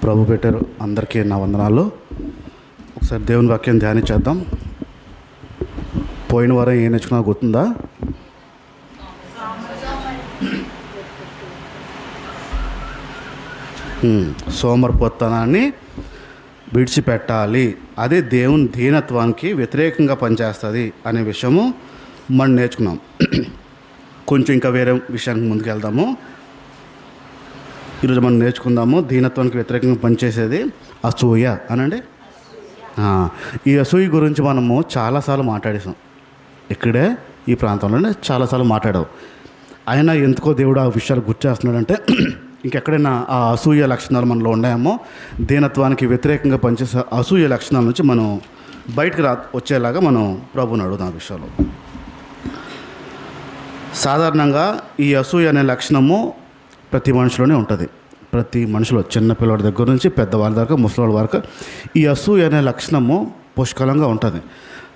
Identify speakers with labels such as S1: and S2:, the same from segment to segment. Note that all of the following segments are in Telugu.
S1: ప్రభు పెట్టారు. అందరికీ నా వందనాలు. ఒకసారి దేవుని వాక్యం ధ్యానించేద్దాం. పోయిన వారం ఏం నేర్చుకున్నా గుర్తుందా? సోమరిపోతనాన్ని విడిచిపెట్టాలి, అదే దేవుని దీనత్వానికి వ్యతిరేకంగా పనిచేస్తుంది అనే విషయము మనం నేర్చుకున్నాం. కొంచెం ఇంకా వేరే విషయానికి ముందుకెళ్దాము. ఈరోజు మనం నేర్చుకుందాము దీనత్వానికి వ్యతిరేకంగా పనిచేసేది అసూయ అనండి. ఈ అసూయ గురించి మనము చాలాసార్లు మాట్లాడేసాం. ఇక్కడే ఈ ప్రాంతంలోనే చాలాసార్లు మాట్లాడాం. అయినా ఎందుకో దేవుడు ఆ విషయాలు గుర్తు చేస్తున్నాడంటే ఇంకెక్కడైనా ఆ అసూయ లక్షణాలు మనలో ఉన్నాయేమో, దీనత్వానికి వ్యతిరేకంగా పనిచేసే అసూయ లక్షణాల నుంచి మనం బయటకు వచ్చేలాగా మనం ప్రభుని అడుగుదాం. ఆ విషయాలు సాధారణంగా ఈ అసూయ అనే లక్షణము ప్రతి మనిషిలోనే ఉంటుంది. ప్రతి మనిషిలో, చిన్నపిల్లవాడి దగ్గర నుంచి పెద్దవాళ్ళ దాకా, ముసలివాళ్ళ వరకు ఈ అసూయ అనే లక్షణము పుష్కలంగా ఉంటుంది.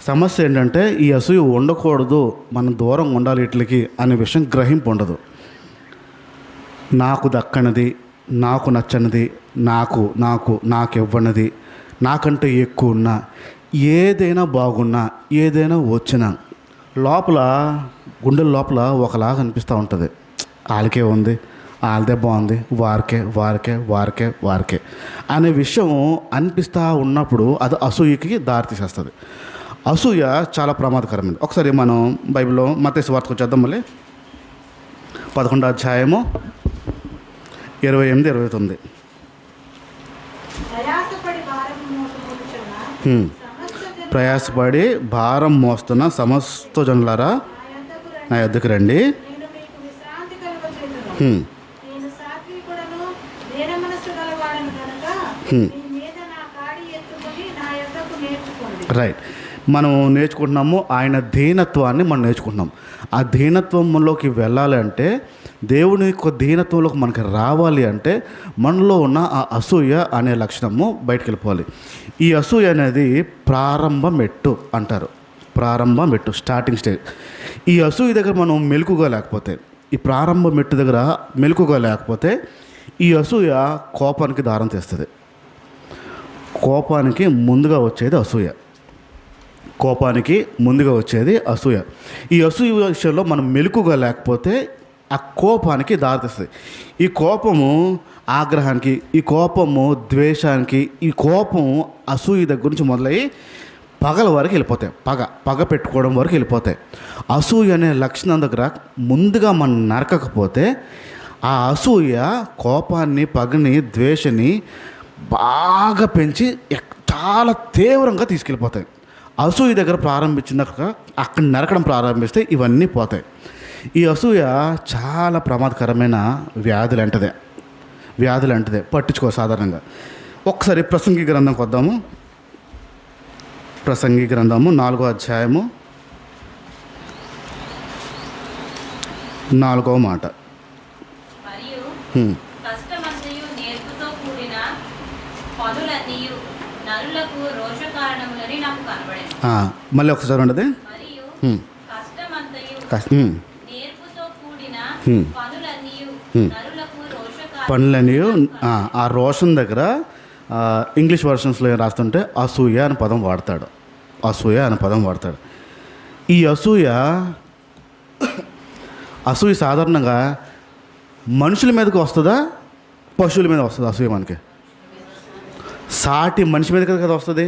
S1: సమస్య ఏంటంటే ఈ అసూయ ఉండకూడదు, మనం దూరం ఉండాలి వీటికి అనే విషయం గ్రహింపు ఉండదు. నాకు దక్కనది, నాకు నచ్చనిది, నాకు ఇవ్వనది, నాకంటే ఎక్కువ ఉన్నా, ఏదైనా బాగున్నా, ఏదైనా వచ్చినా లోపల గుండెల లోపల ఒకలాగా అనిపిస్తూ ఉంటుంది. వాళ్ళకే ఉంది, వాళ్ళదే బాగుంది, వారికే అనే విషయం అనిపిస్తూ ఉన్నప్పుడు అది అసూయకి దారితీసేస్తుంది. అసూయ చాలా ప్రమాదకరమైనది. ఒకసారి మనం బైబిల్లో మత్తయి సువార్తకు వచ్చేద్దాం. మళ్ళీ 11వ అధ్యాయము 28-29. ప్రయాసపడి భారం మోస్తున్న సమస్త జనులారా నా యొద్దకు రండి, రైట్. మనం నేర్చుకుంటున్నాము ఆయన దీనత్వాన్ని మనం నేర్చుకుంటున్నాం. ఆ దీనత్వంలోకి వెళ్ళాలి అంటే, దేవుని యొక్క దీనత్వంలోకి మనకి రావాలి అంటే మనలో ఉన్న ఆ అసూయ అనే లక్షణము బయటకు వెళ్ళిపోవాలి. ఈ అసూయ అనేది ప్రారంభ మెట్టు అంటారు. ప్రారంభ మెట్టు, స్టార్టింగ్ స్టేజ్. ఈ అసూయ దగ్గర మనం మెలకుగా లేకపోతే, ఈ ప్రారంభ మెట్టు దగ్గర మెలకుగా లేకపోతే ఈ అసూయ కోపానికి దారం తీస్తుంది. కోపానికి ముందుగా వచ్చేది అసూయ. ఈ అసూయ విషయంలో మనం మెలకుగా లేకపోతే ఆ కోపానికి దారితీస్తుంది. ఈ కోపము ఆగ్రహానికి, ఈ కోపము ద్వేషానికి, ఈ కోపము అసూయ దగ్గర నుంచి మొదలయ్యి పగల వరకు వెళ్ళిపోతాయి. పగ పెట్టుకోవడం వరకు వెళ్ళిపోతాయి. అసూయ అనే లక్షణం దగ్గర ముందుగా మనం నరకకపోతే ఆ అసూయ కోపాన్ని, పగని, ద్వేషని బాగా పెంచి చాలా తీవ్రంగా తీసుకెళ్ళిపోతాయి. అసూయ దగ్గర ప్రారంభించినాక అక్కడ నరకడం ప్రారంభిస్తే ఇవన్నీ పోతాయి. ఈ అసూయ చాలా ప్రమాదకరమైన వ్యాధులు అంటదే పట్టించుకో సాధారణంగా. ఒకసారి ప్రసంగి గ్రంథంకి వద్దాము. ప్రసంగి గ్రంథము 4వ అధ్యాయము 4వ మాట. మళ్ళీ ఒకసారి ఉండదు. పనులని ఆ రోషన్ దగ్గర ఇంగ్లీష్ వర్షన్స్లో రాస్తుంటే అసూయ అనే పదం వాడతాడు. ఈ అసూయ సాధారణంగా మనుషుల మీదకి వస్తుందా, పశువుల మీద వస్తుందా? అసూయ మనకి సాటి మనిషి మీద కదా వస్తుంది.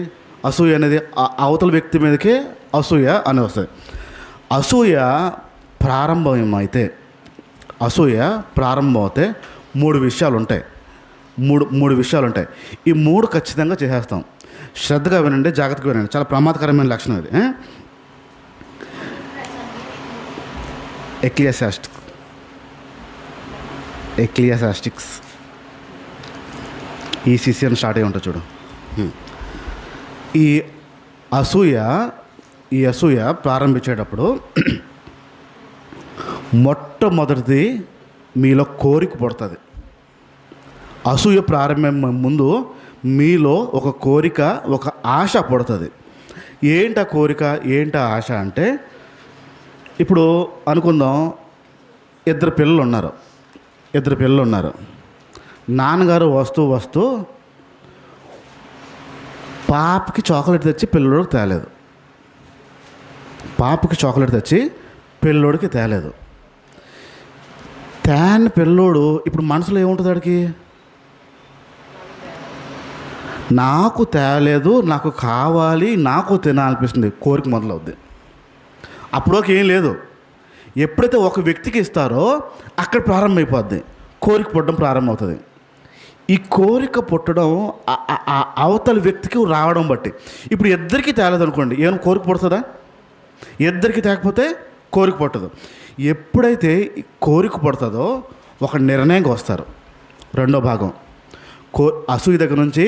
S1: అసూయ అనేది అవతల వ్యక్తి మీదకే అసూయ అనేది వస్తుంది. అసూయ ప్రారంభమైతే 3 విషయాలు ఉంటాయి. మూడు విషయాలు ఉంటాయి. ఈ 3 ఖచ్చితంగా చేసేస్తాం. శ్రద్ధగా వినండి, జాగ్రత్తగా వినండి. చాలా ప్రమాదకరమైన లక్షణం ఇది. ఎక్లియాసాస్టిక్స్ ఈసీసీ అని స్టార్ట్ అయ్యి ఉంటుంది చూడు. ఈ అసూయ ప్రారంభించేటప్పుడు మొట్టమొదటిది మీలో కోరిక పుడుతుంది. అసూయ ప్రారంభం ముందు మీలో ఒక కోరిక, ఒక ఆశ పుడుతుంది. ఏంటి ఆ కోరిక, ఏంటి ఆ ఆశ అంటే, ఇప్పుడు అనుకుందాం, ఇద్దరు పిల్లలు ఉన్నారు. నాన్నగారు వస్తూ పాపకి చాక్లెట్ తెచ్చి పిల్లోడికి తేలేదు. పాపకి చాక్లెట్ తెచ్చి పిల్లోడికి తేలేదు. తేని పిల్లోడు ఇప్పుడు మనసులో ఏముంటుంది వాడికి? నాకు తేలేదు, నాకు కావాలి, నాకు తినాలనిపిస్తుంది, కోరిక మొదలవుద్ది. అప్పుడోకి ఏం లేదు. ఎప్పుడైతే ఒక వ్యక్తికి ఇస్తారో అక్కడ ప్రారంభమైపోద్ది, కోరిక పుట్టడం ప్రారంభమవుతుంది. ఈ కోరిక పుట్టడం అవతల వ్యక్తికి రావడం బట్టి. ఇప్పుడు ఇద్దరికీ తేలేదు అనుకోండి, ఏమైనా కోరిక పుడుతుందా? ఇద్దరికి తేకపోతే కోరిక పుట్టదు. ఎప్పుడైతే కోరిక పుడుతుందో ఒక నిర్ణయంకి వస్తారు. రెండో భాగం అసూయ దగ్గర నుంచి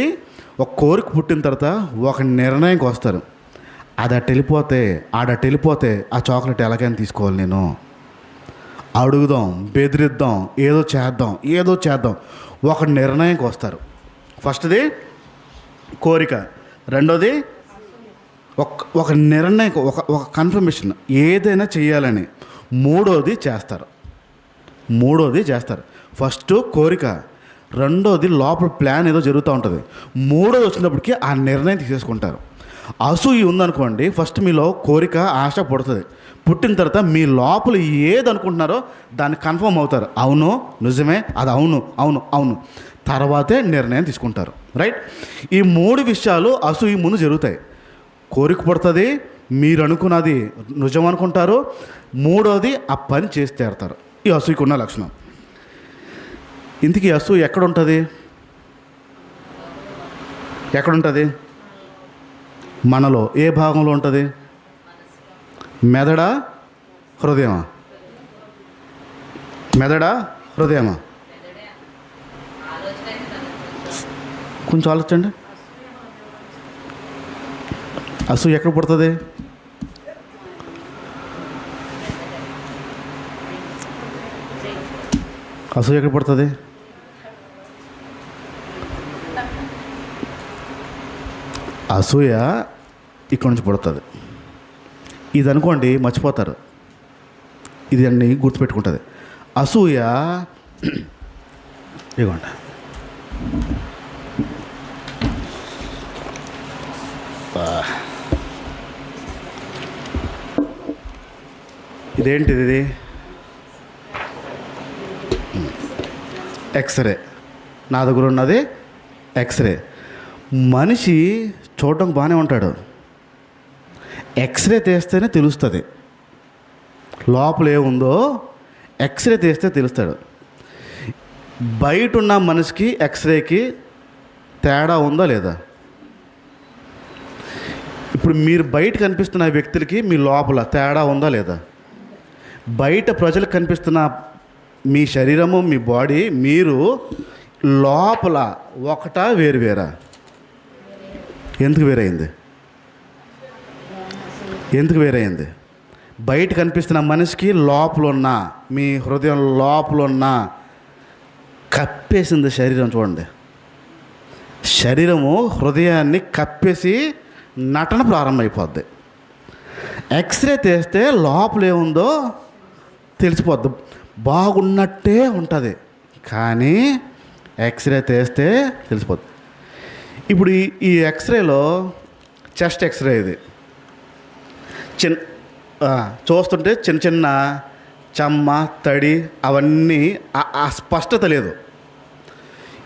S1: ఒక కోరిక పుట్టిన తర్వాత ఒక నిర్ణయంకి వస్తారు. అది అటు వెళ్ళిపోతే ఆ చాక్లెట్ ఎలాగైనా తీసుకోవాలి, నేను అడుగుదాం, బెదిరిద్దాం, ఏదో చేద్దాం ఒక నిర్ణయంకి వస్తారు. ఫస్ట్ది కోరిక, రెండోది ఒక నిర్ణయం, ఒక కన్ఫర్మేషన్ ఏదైనా చేయాలని. మూడోది చేస్తారు. ఫస్ట్ కోరిక, రెండోది లోపల ప్లాన్ ఏదో జరుగుతూ ఉంటుంది, మూడోది వచ్చినప్పటికీ ఆ నిర్ణయం తీసేసుకుంటారు. అసూయ ఉందనుకోండి, ఫస్ట్ మీలో కోరిక, ఆశ పుడుతుంది. పుట్టిన తర్వాత మీ లోపల ఏది అనుకుంటున్నారో దాన్ని కన్ఫర్మ్ అవుతారు. అవును నిజమే, అది అవును తర్వాతే నిర్ణయం తీసుకుంటారు. రైట్? ఈ మూడు విషయాలు అసూయ ముందు జరుగుతాయి. కోరిక పుడుతుంది, మీరు అనుకున్నది నిజం అనుకుంటారు, మూడోది ఆ పని చేసి తీరుతారు. ఈ అసూయకున్న లక్షణం. ఇంతకీ అసూయ ఎక్కడుంటుంది? మనలో ఏ భాగంలో ఉంటుంది? మెదడా హృదయమా? కొంచెం ఆలోచించండి. అసూయ ఎక్కడ పుడుతుంది? అసూయ ఇక్కడ నుంచి పుడుతుంది. ఇది అనుకోండి, మర్చిపోతారు. ఇది అన్నీ గుర్తుపెట్టుకుంటుంది. అసూయ ఇదిగోండి, ఇదేంటిది? ఇది ఎక్స్రే. నా దగ్గర ఉన్నది ఎక్స్రే. మనిషి చూడటం బాగానే ఉంటాడు, ఎక్స్రే తీస్తేనే తెలుస్తుంది లోపల ఏముందో. ఎక్స్రే తీస్తే తెలుస్తాడు. బయట ఉన్న మనిషికి ఎక్స్రేకి తేడా ఉందా లేదా? ఇప్పుడు మీరు బయట కనిపిస్తున్న వ్యక్తులకి మీ లోపల తేడా ఉందా లేదా? బయట ప్రజలకు కనిపిస్తున్న మీ శరీరము, మీ బాడీ, మీరు లోపల ఒకటా వేరువేరా? ఎందుకు వేరైంది? బయట కనిపిస్తున్న మనిషికి లోపల ఉన్న, మీ హృదయం లోపల ఉన్న కప్పేసింది శరీరం. చూడండి, శరీరము హృదయాన్ని కప్పేసి నటన ప్రారంభమైపోద్ది. ఎక్స్రే తీస్తే లోపల ఏముందో తెలిసిపోద్ది, బాగున్నట్టే ఉంటుంది, కానీ ఎక్స్రే తీస్తే తెలిసిపోద్ది. ఇప్పుడు ఈ ఎక్స్రేలో చెస్ట్ ఎక్స్రే ఇది చూస్తుంటే చిన్న చిన్న చెమ్మ, తడి అవన్నీ ఆ స్పష్టత లేదు.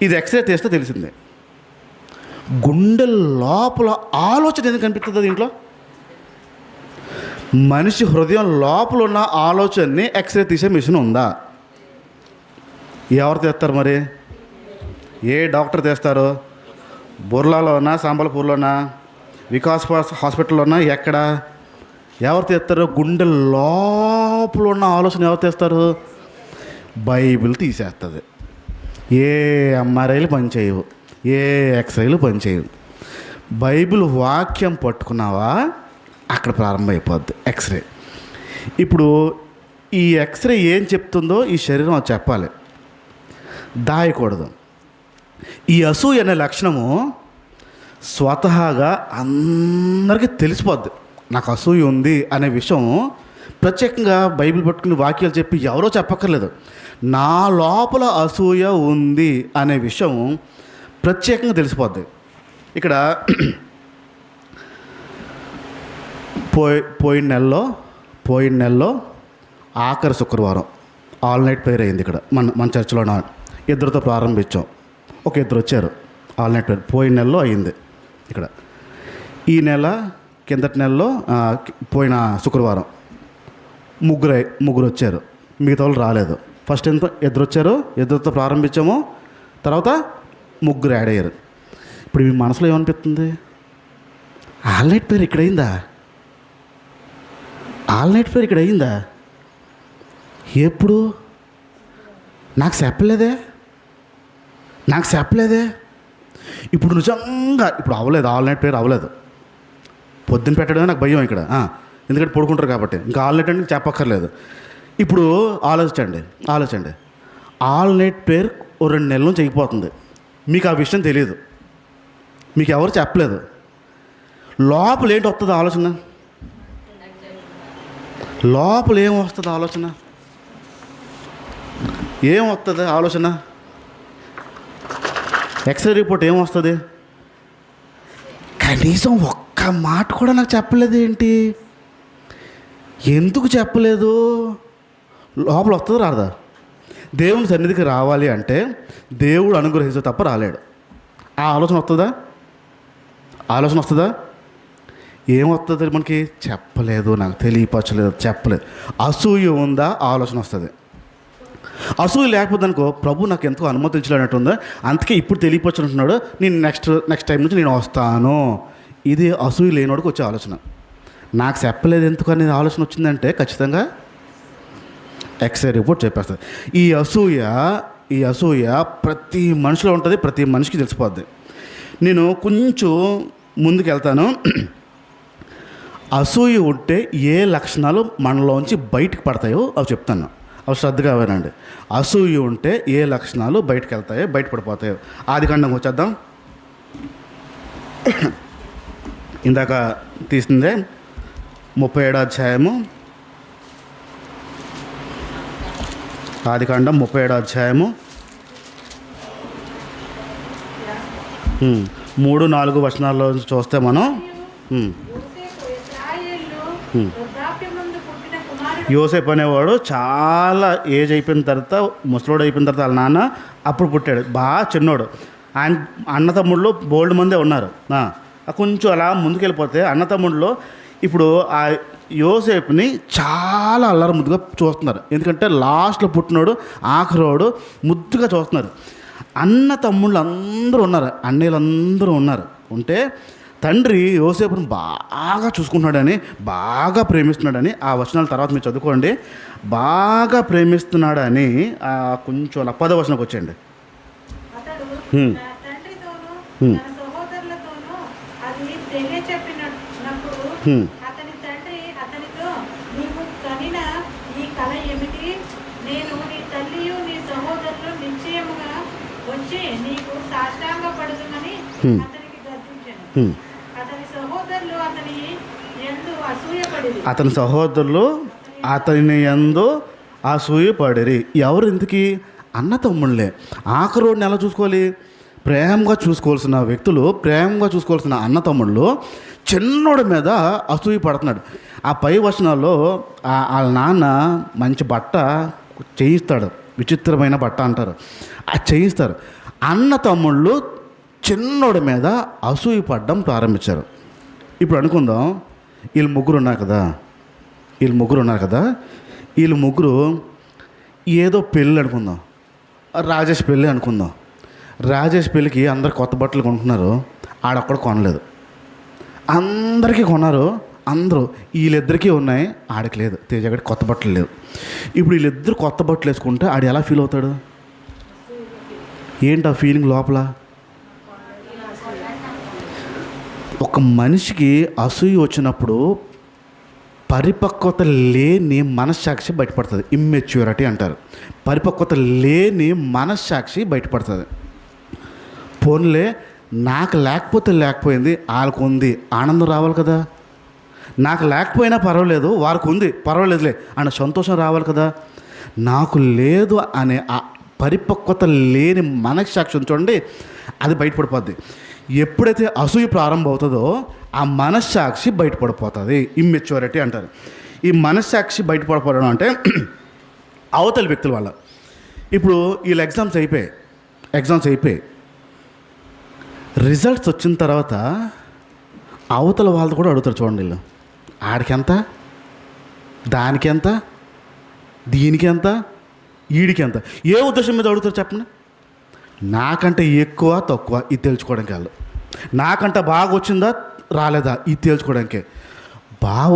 S1: ఇది ఎక్స్రే తీస్తే తెలిసిందే. గుండె లోపల ఆలోచన ఎందుకు కనిపిస్తుంది? దీంట్లో మనిషి హృదయం లోపల ఉన్న ఆలోచనని ఎక్స్రే తీసే మిషన్ ఉందా? ఎవరు తీస్తారు మరి? ఏ డాక్టర్ తీస్తారు? బుర్లాలోనా, సంబల్పూర్లోనా, వికాస్ హాస్పిటల్లోనా, ఎక్కడ? ఎవరు తీస్తారు? గుండె లోపల ఉన్న ఆలోచన ఎవరు తీస్తారు? బైబిల్ తీసేస్తుంది. ఏ ఎంఆర్ఐలు పనిచేయవు, ఏ ఎక్స్రేలు పనిచేయవు. బైబిల్ వాక్యం పట్టుకున్నావా, అక్కడ ప్రారంభమైపోద్ది ఎక్స్రే. ఇప్పుడు ఈ ఎక్స్రే ఏం చెప్తుందో ఈ శరీరం అది చెప్పాలి, దాయకూడదు. ఈ అసూయ అనే లక్షణము స్వతహాగా అందరికీ తెలిసిపోద్ది. నాకు అసూయ ఉంది అనే విషయం ప్రత్యేకంగా బైబిల్ పట్టుకుని వాక్యాలు చెప్పి ఎవరో చెప్పక్కర్లేదు. నా లోపల అసూయ ఉంది అనే విషయం ప్రత్యేకంగా తెలిసిపోద్ది. ఇక్కడ పోయిన నెలలో ఆఖరి శుక్రవారం ఆల్ నైట్ ప్రేయర్ అయింది ఇక్కడ మన చర్చిలో. ఇద్దరితో ప్రారంభించాం, ఒక ఇద్దరు వచ్చారు. ఆల్ నైట్ ప్రేయర్ పోయిన నెలలో అయింది ఇక్కడ. ఈ నెల కిందటి నెలలో పోయిన శుక్రవారం ముగ్గురు వచ్చారు, మిగతా వాళ్ళు రాలేదు. ఫస్ట్ ఇద్దరు వచ్చారు, ఇద్దరితో ప్రారంభించాము, తర్వాత ముగ్గురు యాడ్ అయ్యారు. ఇప్పుడు మీ మనసులో ఏమనిపిస్తుంది? ఆల్ నైట్ ప్రేయర్ ఇక్కడ అయిందా? ఆల్ నైట్ ప్రేయర్ ఇక్కడ అయిందా? ఎప్పుడు? నాకు చెప్పలేదే. ఇప్పుడు నిజంగా ఇప్పుడు అవ్వలేదు, ఆల్ నైట్ ప్రేయర్ అవ్వలేదు. పొద్దున్న పెట్టడమే నాకు భయం ఇక్కడ, ఎందుకంటే పడుకుంటారు కాబట్టి. ఇంకా ఆల్ నైట్ అంటే చెప్పక్కర్లేదు. ఇప్పుడు ఆలోచించండి. ఆల్ నైట్ ప్రేయర్ 2 నెలల నుంచి అయిపోతుంది, మీకు ఆ విషయం తెలియదు, మీకు ఎవరు చెప్పలేదు. లోపల ఏంటి వస్తుంది ఆలోచన? లోపల ఏం వస్తుంది ఆలోచన? ఏం వస్తుంది ఆలోచన? ఎక్స్రే రిపోర్ట్ ఏం వస్తుంది? కనీసం ఒక్క మాట కూడా నాకు చెప్పలేదు ఏంటి? ఎందుకు చెప్పలేదు? లోపల వస్తుందో రాదా? దేవుని సన్నిధికి రావాలి అంటే దేవుడు అనుగ్రహిస్తే తప్ప రాలేడు. ఆ ఆలోచన వస్తుందా? ఏమొస్తుంది మనకి? చెప్పలేదు, నాకు తెలియపరచలేదు, చెప్పలేదు. అసూయ ఉందా? ఆలోచన వస్తుంది. అసూయ లేకపోతే అనుకో, ప్రభు నాకు ఎంతో అనుమతించలేనట్టుందా, అందుకే ఇప్పుడు తెలియపరచుంటున్నాడు, నేను నెక్స్ట్ టైం నుంచి నేను వస్తాను. ఇది అసూయ లేనివాడికి వచ్చే ఆలోచన. నాకు చెప్పలేదు ఎందుకు అనేది ఆలోచన వచ్చిందంటే ఖచ్చితంగా ఎక్స్రే రిపోర్ట్ చెప్పేస్తుంది. ఈ అసూయ ప్రతి మనిషిలో ఉంటుంది, ప్రతి మనిషికి తెలిసిపోద్ది. నేను కొంచెం ముందుకు వెళ్తాను. అసూయ ఉంటే ఏ లక్షణాలు మనలోంచి బయటకు పడతాయో అవి చెప్తాను, అవి శ్రద్ధగా వినండి. అసూయ ఉంటే ఏ లక్షణాలు బయటపడిపోతాయో ఆదికాండం వచ్చేద్దాం. ఇందాక తీసిందే 37వ అధ్యాయము, ఆదికాండం 37వ అధ్యాయము 3-4 వచనాల్లో చూస్తే మనం యోసేపు అనేవాడు చాలా ఏజ్ అయిపోయిన తర్వాత, ముసలోడు అయిపోయిన తర్వాత వాళ్ళ నాన్న అప్పుడు పుట్టాడు. బాగా చిన్నోడు. ఆయన అన్నతమ్ముళ్ళు బోల్డ్ మందే ఉన్నారు. కొంచెం అలా ముందుకెళ్ళిపోతే అన్నతమ్ముళ్ళు ఇప్పుడు ఆ యోసేపుని చాలా అల్లరి ముద్దుగా చూస్తున్నారు. ఎందుకంటే లాస్ట్లో పుట్టినోడు, ఆఖరోడు ముద్దుగా చూస్తున్నారు. అన్న తమ్ముళ్ళు అందరూ ఉన్నారు, అన్నయ్యలందరూ ఉన్నారు. ఉంటే తండ్రి యోసేపుని బాగా చూసుకుంటున్నాడని, బాగా ప్రేమిస్తున్నాడని, ఆ వచనాల తర్వాత మీరు చదువుకోండి. బాగా ప్రేమిస్తున్నాడని కొంచెం 10వ వచనంకి వచ్చేయండి.
S2: అతని తండ్రి అతనితో, నీవు కనిన ఈ కల ఏమిటి? నేను నీ తల్లియు నీ సహోదరులు నిశ్చయముగా వచ్చి నీకు సాష్టాంగపడుదుమని అతనికి గద్దించాను. అతని సహోదరులు అతని యందు
S1: అసూయపడిరి. ఎవరు ఇంతకీ? అన్న తమ్ముళ్ళే. ఆఖరోడిని ఎలా చూసుకోవాలి? ప్రేమగా చూసుకోవాల్సిన వ్యక్తులు, ప్రేమగా చూసుకోవాల్సిన అన్న తమ్ముళ్ళు చిన్నోడి మీద అసూయ పడుతున్నాడు. ఆ పై వచనాల్లో వాళ్ళ నాన్న మంచి బట్ట చేయిస్తాడు, విచిత్రమైన బట్ట అంటారు, అది చేయిస్తారు. అన్న తమ్ముళ్ళు చిన్నోడి మీద అసూయ పడడం ప్రారంభించారు. ఇప్పుడు అనుకుందాం, వీళ్ళు ముగ్గురు ఉన్నారు కదా, వీళ్ళు ముగ్గురు ఏదో పెళ్ళి అనుకుందాం, రాజేష్ పెళ్ళి అనుకుందాం. రాజేష్ పెళ్ళికి అందరు కొత్త బట్టలు కొంటున్నారు, ఆడొక్కడ కొనలేదు. అందరికీ కొన్నారు, అందరూ. వీళ్ళిద్దరికీ ఉన్నాయి, ఆడికి లేదు. తేజగడికి కొత్త బట్టలు లేవు. ఇప్పుడు వీళ్ళిద్దరు కొత్త బట్టలు వేసుకుంటే ఆడు ఎలా ఫీల్ అవుతాడు? ఏంటి ఆ ఫీలింగ్ లోపల? ఒక మనిషికి అసూయ వచ్చినప్పుడు పరిపక్వత లేని మనస్సాక్షి బయటపడుతుంది. ఇమ్మెచ్యూరిటీ అంటారు. పరిపక్వత లేని మనస్సాక్షి బయటపడుతుంది. పోన్లే, నాకు లేకపోయింది, వాళ్ళకు ఉంది, ఆనందం రావాలి కదా. నాకు లేకపోయినా పర్వాలేదు, వారికి ఉంది, పర్వాలేదులే అన్న సంతోషం రావాలి కదా. నాకు లేదు అనే ఆ పరిపక్వత లేని మనస్సాక్షి చూడండి, అది బయటపడిపోద్ది. ఎప్పుడైతే అసూయ ప్రారంభం అవుతుందో ఆ మనస్సాక్షి బయటపడిపోతుంది. ఇమ్మెచ్యూరిటీ అంటారు. ఈ మనస్సాక్షి బయటపడిపోవడం అంటే అవతలి వ్యక్తుల వల్ల. ఇప్పుడు వీళ్ళ ఎగ్జామ్స్ అయిపోయాయి, రిజల్ట్స్ వచ్చిన తర్వాత అవతల వాళ్ళతో కూడా అడుగుతారు. చూడండి, వీళ్ళు ఆడికెంత, దానికెంత, దీనికెంత, వీడికెంత, ఏ ఉద్దేశం మీద అడుగుతారు చెప్పండి? నాకంటే ఎక్కువ తక్కువ ఇది తెలుసుకోవడానికి వాళ్ళు, నాకంటే బాగా వచ్చిందా రాలేదా ఇది తెలుసుకోవడానికే. బాగా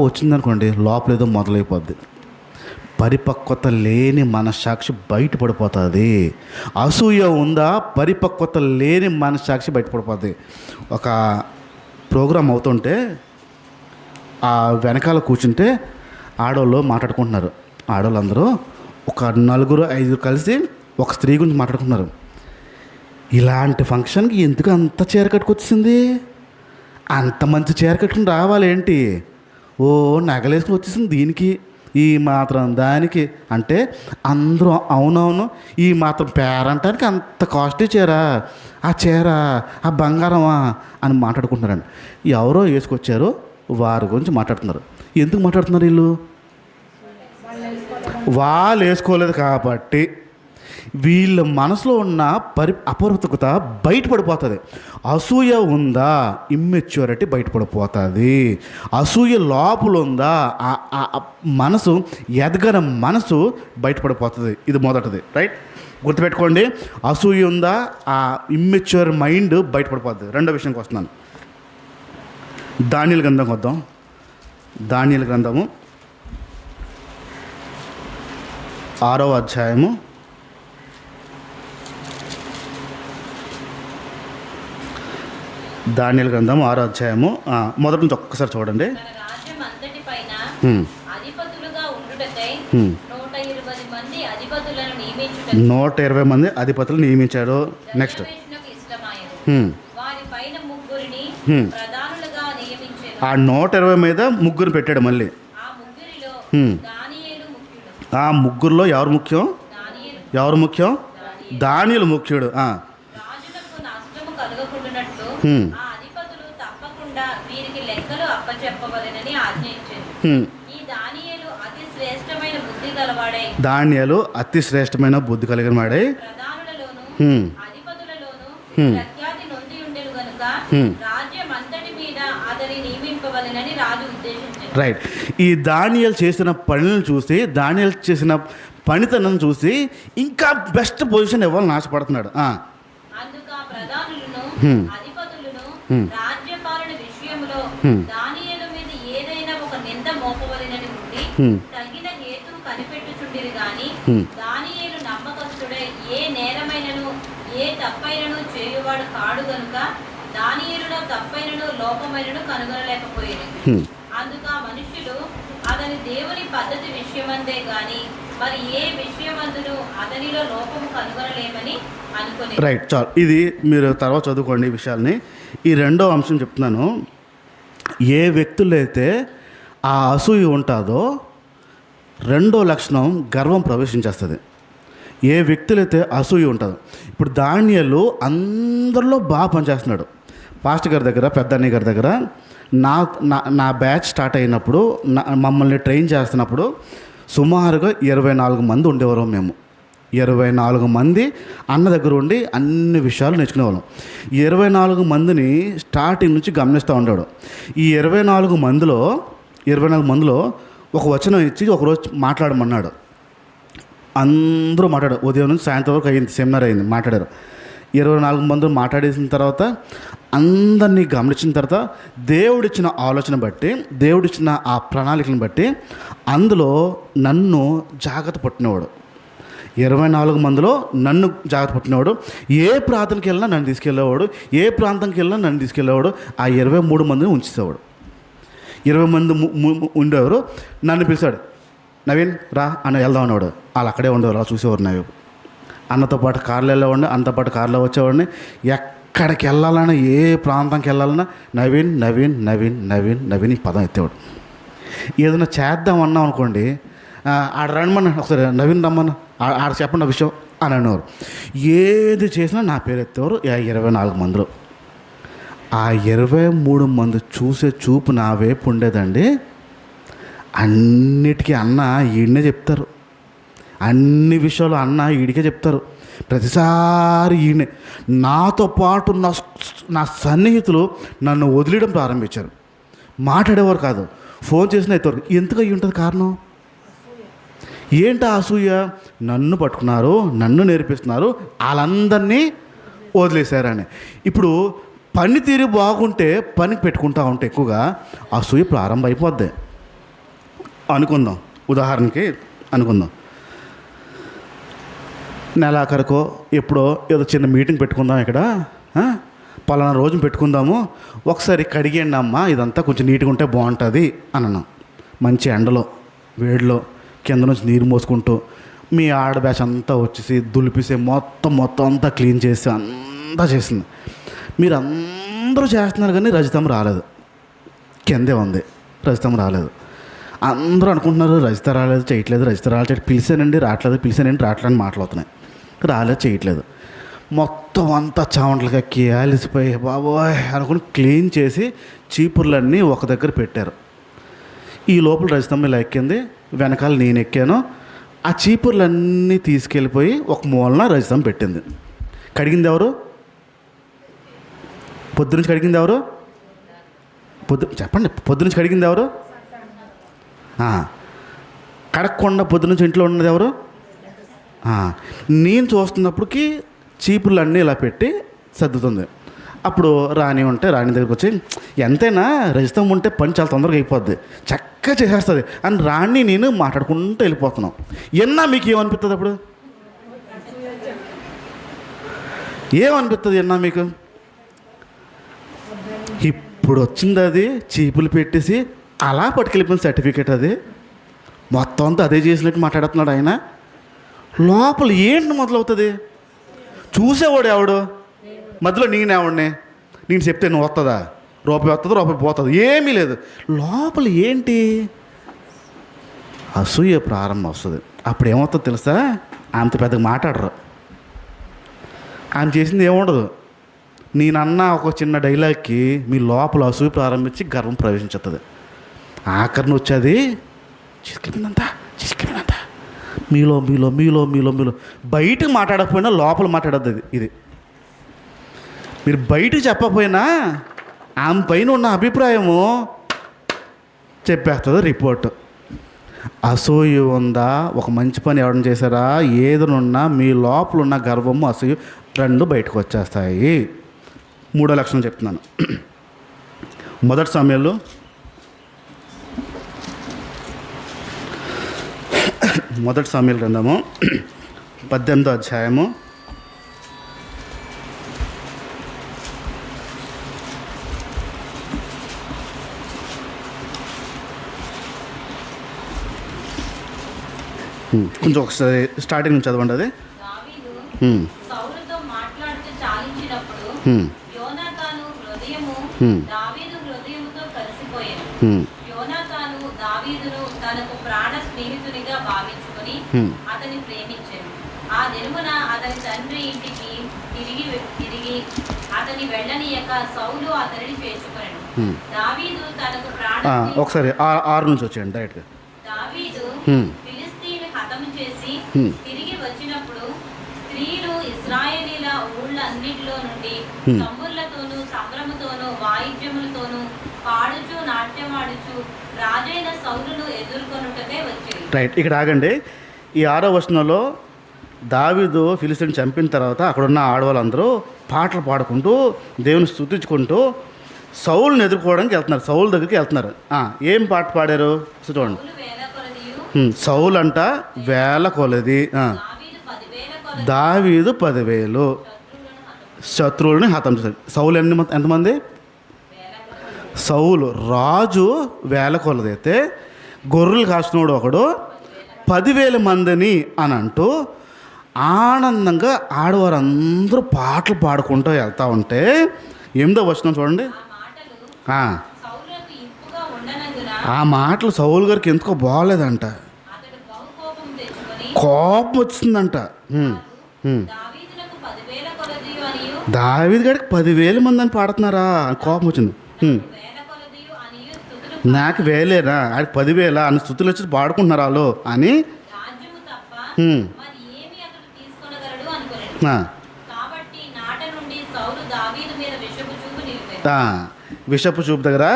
S1: వచ్చిందనుకోండి లోపల ఏదో మొదలైపోద్ది. పరిపక్వత లేని మనస్సాక్షి బయటపడిపోతుంది. అసూయ ఉందా, పరిపక్వత లేని మనస్సాక్షి బయటపడిపోతుంది. ఒక ప్రోగ్రాం అవుతుంటే ఆ వెనకాల కూర్చుంటే ఆడవాళ్ళు మాట్లాడుకుంటున్నారు. ఆడవాళ్ళందరూ ఒక 4-5 కలిసి ఒక స్త్రీ గురించి మాట్లాడుకుంటున్నారు. ఇలాంటి ఫంక్షన్కి ఎందుకు అంత చీర కట్టుకొచ్చింది, అంత మంచి చీర కట్టుకుని రావాలేంటి, ఓ నగలేసుకుని వచ్చేసింది దీనికి, ఈ మాత్రం దానికి అంటే అందరూ అవునవును ఈ మాత్రం పేరంటానికి అంత కాస్ట్లీ చీర, ఆ చీర, ఆ బంగారమా అని మాట్లాడుకుంటున్నారండి. ఎవరో వేసుకొచ్చారో వారి గురించి మాట్లాడుతున్నారు. ఎందుకు మాట్లాడుతున్నారు వీళ్ళు? వాళ్ళు వేసుకోలేదు కాబట్టి వీళ్ళ మనసులో ఉన్న అపరిపక్వత బయటపడిపోతుంది. అసూయ ఉందా, ఇమ్మెచ్యూరిటీ బయటపడిపోతుంది. అసూయ లోపల ఉందా, మనసు ఎదగని మనసు బయటపడిపోతుంది. ఇది మొదటిది, రైట్? గుర్తుపెట్టుకోండి, అసూయ ఉందా, ఆ ఇమ్మెచ్యూర్ మైండ్ బయటపడిపోతుంది. రెండో విషయంకి వస్తున్నాను. దానియేలు గ్రంథంకి వద్దాం. దానియేలు గ్రంథము 6వ అధ్యాయము 6వ అధ్యాయము మొదటి నుంచి ఒక్కసారి చూడండి. 120 మంది అధిపతులు నియమించాడు. నెక్స్ట్ ఆ 120 మీద ముగ్గురు పెట్టాడు. మళ్ళీ ఆ ముగ్గురులో ఎవరు ముఖ్యం? దానియేలు ముఖ్యుడు. దానియేలు అతి శ్రేష్టమైన బుద్ధి కలిగిన వాడై రైట్. ఈ దానియేలు చేసిన పనులను చూసి, దానియేలు చేసిన పనితనం చూసి ఇంకా బెస్ట్ పొజిషన్ ఇవ్వాలని ఆశపడుతున్నాడు.
S3: చేయువాడు కాడు గనుక దానియేలులో తప్పైనను లోపమైనను కనుగొనలేకపోయేది. అందుక మనుషులు అతని దేవుని పద్ధతి విషయమందే గాని మరి ఏ విషయమందును అతనిలో లోపము కనుగొనలేమని అనుకుని.
S1: రైట్, చాలు. ఇది మీరు తర్వాత చదువుకోండి ఈ విషయాల్ని. ఈ రెండో అంశం చెప్తున్నాను. ఏ వ్యక్తుల్లో అయితే ఆ అసూయ ఉంటుందో రెండో లక్షణం గర్వం ప్రవేశించేస్తుంది. ఏ వ్యక్తులైతే అసూయ ఉంటుందో, ఇప్పుడు దానియేలు అందరిలో బాగా పనిచేస్తున్నాడు. పాస్టర్ గారి దగ్గర, పెద్ద అన్నయ్య గారి దగ్గర నా బ్యాచ్ స్టార్ట్ అయినప్పుడు, మమ్మల్ని ట్రైన్ చేస్తున్నప్పుడు సుమారుగా 24 మంది ఉండేవారు. మేము 24 మంది అన్న దగ్గర ఉండి అన్ని విషయాలు నేర్చుకునేవాళ్ళం. 24 మందిని స్టార్టింగ్ నుంచి గమనిస్తూ ఉండేవాడు. ఈ 24 మందిలో ఒక వచనం ఇచ్చి ఒకరోజు మాట్లాడమన్నాడు. అందరూ మాట్లాడారు. ఉదయం నుంచి సాయంత్రం వరకు అయింది, సెమినార్ అయింది, మాట్లాడారు. 24 మంది మాట్లాడేసిన తర్వాత అందరినీ గమనించిన తర్వాత దేవుడిచ్చిన ఆలోచన బట్టి, దేవుడిచ్చిన ఆ ప్రణాళికలను బట్టి అందులో నన్ను జాగ్రత్త పట్టినవాడు. 24 మందిలో నన్ను జాగ్రత్త పట్టినవాడు. ఏ ప్రాంతానికి వెళ్ళినా నన్ను తీసుకెళ్ళేవాడు, ఏ ప్రాంతానికి వెళ్ళినా నన్ను తీసుకెళ్ళేవాడు. ఆ 23 మందిని ఉంచేసేవాడు. 20 మంది ఉండేవారు. నన్ను పిలిచాడు, నవీన్ రా అన్న వెళ్దాం అన్నాడు. వాళ్ళు అక్కడే ఉండేవారు, అలా చూసేవారు. నవీన్ అన్నతో పాటు కార్లో వెళ్ళేవాడిని, అన్నతో పాటు కార్లో వచ్చేవాడిని. ఎక్కడికి వెళ్ళాలన్నా, ఏ ప్రాంతానికి వెళ్ళాలన్నా నవీన్ నవీన్ నవీన్ నవీన్ నవీన్ ఈ పదం ఎత్తేవాడు. ఏదైనా చేద్దాం అన్నాం అనుకోండి, ఆడ రమ్మన్నా, ఒకసారి నవీన్ రమ్మన్నా, ఆడ చెప్పండి విషయం అని అనేవారు. ఏది చేసినా నా పేరు ఎత్తేవారు. 24 మందిలో ఆ 23 మంది చూసే చూపు నా వైపు ఉండేదండి. అన్నిటికీ అన్న ఈయనే చెప్తారు, అన్ని విషయాలు అన్న ఈడికే చెప్తారు. ప్రతిసారి ఈయనే. నాతో పాటు నా సన్నిహితులు నన్ను వదిలేయడం ప్రారంభించారు. మాట్లాడేవారు కాదు, ఫోన్ చేసిన ఎత్తవారు. ఎందుకు అయ్యి ఉంటుంది కారణం? ఏంటి అసూయ? నన్ను పట్టుకున్నారు, నన్ను నేర్పిస్తున్నారు, వాళ్ళందరినీ వదిలేశారని. ఇప్పుడు పనితీరు బాగుంటే పని పెట్టుకుంటా ఉంటే ఎక్కువగా అసూయ ప్రారంభం అయిపోద్ది. అనుకుందాం, ఉదాహరణకి అనుకుందాం, నెలాఖరుకో ఎప్పుడో ఏదో చిన్న మీటింగ్ పెట్టుకుందాం, ఇక్కడ పలానా రోజు పెట్టుకుందాము, ఒకసారి కడిగండి అమ్మ, ఇదంతా కొంచెం నీట్గా ఉంటే బాగుంటుంది అని అన్నాం. మంచి ఎండలో వేడిలో కింద నుంచి నీరు మోసుకుంటూ మీ ఆడ బ్యాచ్ అంతా వచ్చేసి దులిపిసి మొత్తం అంతా క్లీన్ చేసి అంతా చేసింది. మీరు అందరూ చేస్తున్నారు కానీ రజితం రాలేదు, కిందే ఉంది, రజితం రాలేదు. అందరూ అనుకుంటున్నారు రజిత రాలేదు, చేయట్లేదు, రజిత రాలేదు, పిలిచానండి రావట్లేదు, పిలిచానండి రావట్లేదు మాట్లాడుతున్నాయి, రాలేదు, చేయట్లేదు. మొత్తం అంతా చావంట్లుగా అలిసిపోయి బాబోయ్ అనుకుని క్లీన్ చేసి చీపుర్లన్నీ ఒక దగ్గర పెట్టారు. ఈ లోపల రజితమ్మ ఇలా ఎక్కింది, వెనకాల నేను ఎక్కాను. ఆ చీపుర్లన్నీ తీసుకెళ్ళిపోయి ఒక మూలన రజితమ్మ పెట్టింది. కడిగింది ఎవరు? పొద్దునుంచి కడిగింది ఎవరు? చెప్పండి, పొద్దునుంచి కడిగింది ఎవరు? కడగకుండా పొద్దునుంచి ఇంట్లో ఉన్నది ఎవరు? నేను చూస్తున్నప్పటికీ చీపుర్లన్నీ ఇలా పెట్టి సర్దుతుంది. అప్పుడు రాణి ఉంటే రాణి దగ్గరికి వచ్చి, ఎంతైనా రజితం ఉంటే పని చాలా తొందరగా అయిపోద్ది, చక్కగా చేసేస్తుంది అని రాణి నేను మాట్లాడుకుంటూ వెళ్ళిపోతున్నాం. ఎన్నా మీకు ఏమనిపిస్తుంది? అప్పుడు ఏమనిపిస్తుంది? ఎన్నా మీకు? ఇప్పుడు వచ్చింది అది, చీపులు పెట్టేసి అలా పట్టుకెళ్ళిపోయింది సర్టిఫికేట్. అది మొత్తం అంతా అదే చేసినట్టు మాట్లాడుతున్నాడు ఆయన. లోపల ఏంటి మొదలవుతుంది? చూసేవాడు ఎవడు? మధ్యలో నేనేవాడిని, నేను చెప్తే నువ్వు వస్తుందా? రూపాయి వస్తుంది, రూపాయి పోతుంది, ఏమీ లేదు. లోపల ఏంటి? అసూయ ప్రారంభం వస్తుంది. అప్పుడు ఏమవుతుందో తెలుసా? ఆమెతో పెద్దగా మాట్లాడరు. ఆమె చేసింది ఏముండదు. నేనన్నా ఒక చిన్న డైలాగ్కి మీ లోపల అసూయ ప్రారంభించి గర్వం ప్రవేశించుతుంది. ఆఖరిని వచ్చేది చిసికిపోయిందంతా మీలో మీలో మీలో మీలో మీలో బయటకు మాట్లాడకపోయినా లోపల మాట్లాడద్దు. ఇది మీరు బయటకు చెప్పకపోయినా ఆమె పైన ఉన్న అభిప్రాయము చెప్పేస్తుంది రిపోర్టు. అసూయ ఉందా? ఒక మంచి పని ఎవరైనా చేశారా? ఏదైనా మీ లోపల ఉన్న గర్వము అసూయ రెండు బయటకు వచ్చేస్తాయి. మూడో లక్షణం చెప్తున్నాను. మొదటి సమయంలో గ్రంథము 18వ అధ్యాయము కొంచెం ఒకసారి స్టార్టింగ్ నుంచి చదవండి. అది
S3: సౌలుతో మాట్లాడుతూ చాలించినప్పుడు యోనాతాను హృదయము దావీదు హృదయముతో కలిసిపోయాను. యోనాతాను దావీదును తనకు ప్రాణ స్నేహితునిగా భావించుకొని అతని ప్రేమించాను. ఆ దినమున అతని తండ్రి ఇంటికి తిరిగి అతని వెళ్ళనీయక సౌలు అతనిని చేర్చుకొనెను. దావీదు తనకు ప్రాణ
S1: ఒకసారి 6 నుంచి వచ్చేయండి డైరెక్ట్గా.
S3: దావీదు ఫిలిస్తీయుని హతము చేసి తిరిగి వచ్చినప్పుడు స్త్రీలు ఇశ్రాయేలీల ఊళ్ళన్నిటిలో నుండి తమ్ముళ్లతోనూ సంభ్రమతోనూ వాయిద్యములతోనూ పాడుచు నాట్యమాడుచు రాజైన సౌలును ఎదుర్కొనుటకే వచ్చేది.
S1: రైట్, ఇక్కడ ఆగండి. ఈ 6వ వచనంలో దావీదు ఫిలిస్తీయుని చంపిన తర్వాత అక్కడున్న ఆడవాళ్ళందరూ పాటలు పాడుకుంటూ దేవుని స్తుతించుకుంటూ సౌలుని ఎదుర్కోవడానికి వెళ్తున్నారు, సౌలు దగ్గరికి వెళ్తున్నారు. ఏం పాట పాడారు చూడండి. సౌలు అంట 1000 కొలది, దావీదు 10,000 శత్రువులని హతం చేశాడు. సౌలు ఎంతమంది? సౌలు రాజు 1000 కొలది అయితే గొర్రెలు కాస్తున్నవాడు ఒకడు 10,000 మందిని అని అంటూ ఆనందంగా ఆడవారందరూ పాటలు పాడుకుంటూ వెళ్తూ ఉంటే 8వ వచనం చూడండి. ఆ మాటలు సౌలు గారికి ఎందుకో బాగోలేదంట, కోపం వచ్చిందంట. దావీదు గారికి 10,000 మంది అని పాడుతున్నారా అని కోపం వచ్చింది.
S3: వేల కొలదియు అనియు స్తుతులు
S1: నాకు వేలేరా ఆడికి 10,000 అని స్థుతులు వచ్చి పాడుకుంటున్నారు వాళ్ళు అని
S3: రాజ్యము తప్ప
S1: హ్మ్.
S3: మరి ఏమి అతడు తీసుకొనగలడు అనుకునేది.
S1: ఆ,
S3: కాబట్టి నాట నుండి సౌలు దావీదు మీద విషపు చూపు నిలిపాడు.
S1: విషపు చూపు దగ్గర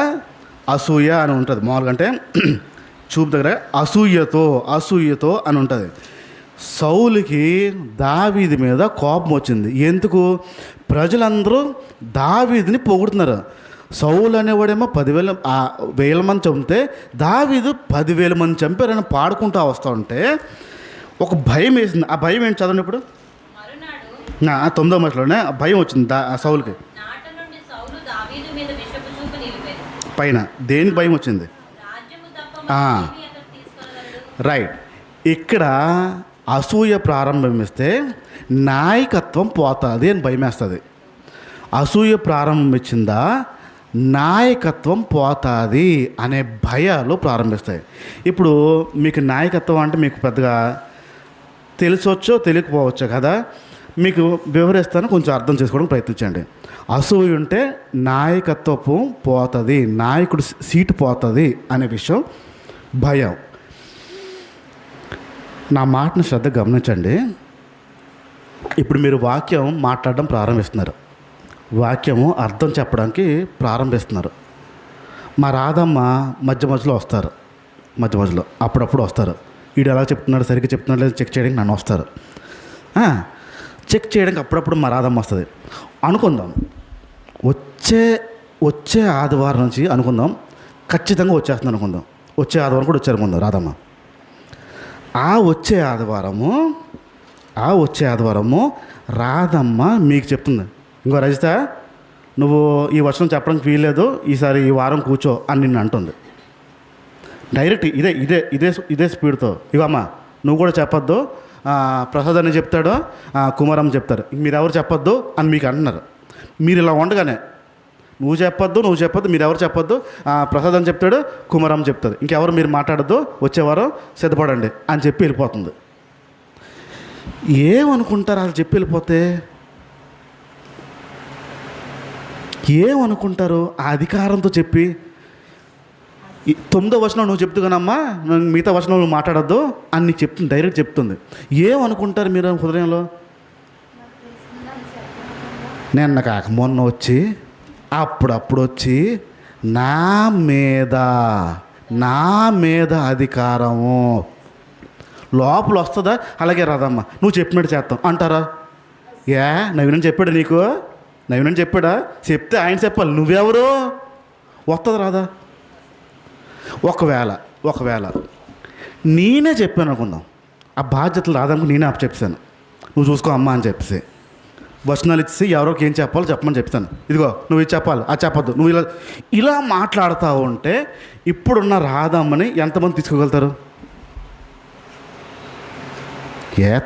S1: అసూయ అని ఉంటుంది. మామూలుగా అంటే చూపు దగ్గర అసూయతో అని ఉంటుంది. సౌలుకి దావీదు మీద కోపం వచ్చింది. ఎందుకు? ప్రజలందరూ దావీదుని పొగుడుతున్నారు. సౌలు అనేవాడేమో 10,000 మంది చంపితే దావీదు 10,000 మంది చంపారని పాడుకుంటూ వస్తూ ఉంటే ఒక భయం వేసింది. ఆ భయం ఏంటి చదవండి ఇప్పుడు.
S3: మరునాడు
S1: 9వ వచనంలోనే ఆ భయం వచ్చింది సౌలుకి.
S3: నాట నుండి సౌలు దావీదు మీద విషపు చూపు నిలిపాడు.
S1: పైన దేనికి భయం వచ్చింది?
S3: రాజ్యము తప్ప
S1: ఆ.
S3: మరి ఏమి అతడు తీసుకొనగలడు.
S1: రైట్. ఇక్కడ అసూయ ప్రారంభమిస్తే నాయకత్వం పోతుంది అని భయమేస్తుంది. అసూయ ప్రారంభించిందా నాయకత్వం పోతుంది అనే భయాలు ప్రారంభిస్తాయి. ఇప్పుడు మీకు నాయకత్వం అంటే మీకు పెద్దగా తెలిసొచ్చో తెలియకపోవచ్చో కదా, మీకు వివరిస్తాను, కొంచెం అర్థం చేసుకోవడం ప్రయత్నించండి. అసూయ ఉంటే నాయకత్వపు పోతుంది, నాయకుడు సీటు పోతుంది అనే విషయం భయం. నా మాటను శ్రద్ధ గమనించండి. ఇప్పుడు మీరు వాక్యం మాట్లాడడం ప్రారంభిస్తున్నారు, వాక్యము అర్థం చెప్పడానికి ప్రారంభిస్తున్నారు. మా రాధమ్మ మధ్యలో వస్తారు, మధ్యలో అప్పుడప్పుడు వస్తారు. వీడు ఎలా చెప్తున్నాడు, సరిగ్గా చెప్తున్నాడు లేదా చెక్ చేయడానికి నన్ను వస్తారు. చెక్ చేయడానికి అప్పుడప్పుడు మా రాధమ్మ వస్తుంది. అనుకుందాం వచ్చే ఆదివారం నుంచి అనుకుందాం ఖచ్చితంగా వచ్చేస్తుంది అనుకుందాం. వచ్చే ఆదివారం కూడా వచ్చారు అనుకుందాం రాధమ్మ. ఆ వచ్చే ఆదివారము రాధమ్మ మీకు చెప్తుంది, ఇంకో రజిత నువ్వు ఈ వర్షం చెప్పడానికి వీల్లేదు, ఈసారి ఈ వారం కూర్చో అని నిన్ను అంటుంది. డైరెక్ట్ ఇదే స్పీడ్తో. ఇవమ్మా నువ్వు కూడా చెప్పొద్దు, ప్రసాద్ అని చెప్తాడు, కుమారమ్మ చెప్తారు, మీరెవరు చెప్పొద్దు అని మీకు అంటున్నారు. మీరు ఇలా ఉండగానే నువ్వు చెప్పొద్దు మీరెవరు చెప్పొద్దు, ప్రసాద్ అని చెప్తాడు, కుమారమ్మ చెప్తారు, ఇంకెవరు మీరు మాట్లాడద్దు, వచ్చేవారు సిద్ధపడండి అని చెప్పి వెళ్ళిపోతుంది. ఏమనుకుంటారు అలా చెప్పి వెళ్ళిపోతే? ఏమనుకుంటారు ఆ అధికారంతో చెప్పి? 9వ వచనం నువ్వు చెప్తుగానమ్మా, మిగతా వచనం నువ్వు మాట్లాడద్దు అని నీకు చెప్తుంది, డైరెక్ట్ చెప్తుంది. ఏమనుకుంటారు మీరు హృదయంలో? నిన్న కాక మొన్న వచ్చి అప్పుడప్పుడు వచ్చి నా మీద అధికారము లోపల వస్తుందా? అలాగే రాదమ్మా నువ్వు చెప్పినట్టు చేస్తాం అంటారా? నవీనని చెప్పాడు నీకు? నవీనని చెప్పాడా? చెప్తే ఆయన చెప్పాలి, నువ్వెవరు? వస్తుంది రాదా? ఒకవేళ నేనే చెప్పాను అనుకుందాం, ఆ బాధ్యతలు రాదనుకో నేనే చెప్పాను, నువ్వు చూసుకో అమ్మా అని చెప్పేసి వచనాలు ఇచ్చి ఎవరికి ఏం చెప్పాలో చెప్పమని చెప్తాను. ఇదిగో నువ్వు ఇది చెప్పాలి, అది చెప్పొద్దు, నువ్వు ఇలా మాట్లాడుతూ ఉంటే ఇప్పుడున్న రాధమ్మని ఎంతమంది తీసుకోగలుగుతారు?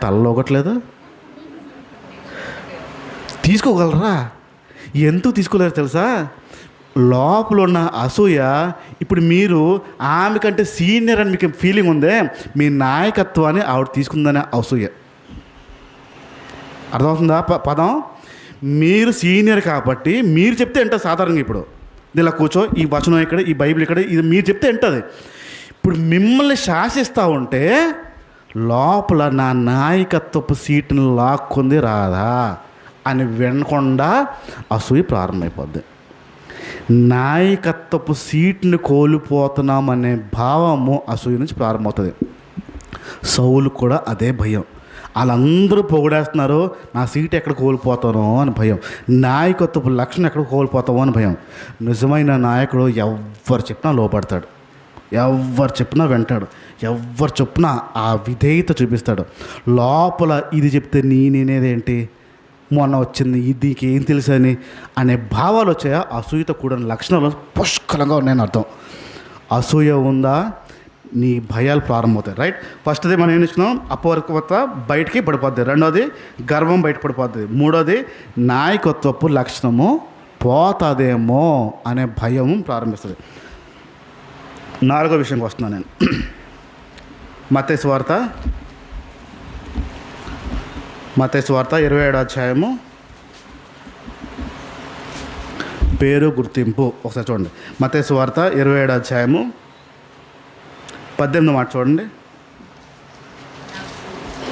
S1: తలలో ఒకట్లేదు తీసుకోగలరా? ఎందుకు తీసుకోలేరు తెలుసా? లోపల ఉన్న అసూయ. ఇప్పుడు మీరు ఆమె కంటే సీనియర్ అని మీకు ఫీలింగ్ ఉందే, మీ నాయకత్వాన్ని ఆవిడ తీసుకుందనే అసూయ. అర్థమవుతుందా పదం? మీరు సీనియర్ కాబట్టి మీరు చెప్తే ఏంటో సాధారణంగా ఇప్పుడు ఇలా కూర్చో, ఈ వచనం ఇక్కడ, ఈ బైబిల్ ఇక్కడ, ఇది మీరు చెప్తే ఏంటది. ఇప్పుడు మిమ్మల్ని శాసిస్తూ ఉంటే లోపల నా నాయకత్వపు సీటుని లాక్కుంది రాదా అని వినకుండా అసూయ ప్రారంభమైపోద్ది. నాయకత్వపు సీట్ని కోల్పోతున్నామనే భావము అసూయ నుంచి ప్రారంభమవుతుంది. సౌలు కూడా అదే భయం. వాళ్ళందరూ పొగిడేస్తున్నారు, నా సీట్ ఎక్కడ కోల్పోతానో అని భయం, నాయకత్వపు లక్షణం ఎక్కడ కోల్పోతామో అని భయం. నిజమైన నాయకుడు ఎవరు చెప్పినా లోపడతాడు, ఎవరు చెప్పినా వింటాడు, ఎవరు చెప్పినా ఆ విధేయత చూపిస్తాడు. లోపల ఇది చెప్తే నేనేదేంటి, మొన్న వచ్చింది ఇది ఏం తెలుసని అనే భావాలు వచ్చాయా? అసూయతో కూడిన లక్షణాలు పుష్కలంగా ఉన్నాయని అర్థం. అసూయ ఉందా, నీ భయాలు ప్రారంభమవుతాయి. రైట్. ఫస్ట్ది మనం ఏం ఇచ్చినాం, అపవర్కత బయటికి పడిపోద్ది. రెండోది గర్వం బయట పడిపోద్ది. మూడోది నాయకత్వపు లక్షణము పోతుందేమో అనే భయం ప్రారంభిస్తుంది. 4వ విషయంకి వస్తున్నాను నేను. మత్తయి సువార్త 27వ అధ్యాయము పేరు గుర్తింపు. ఒకసారి చూడండి, మత్తయి సువార్త 27వ అధ్యాయము 18వ మాట చూడండి.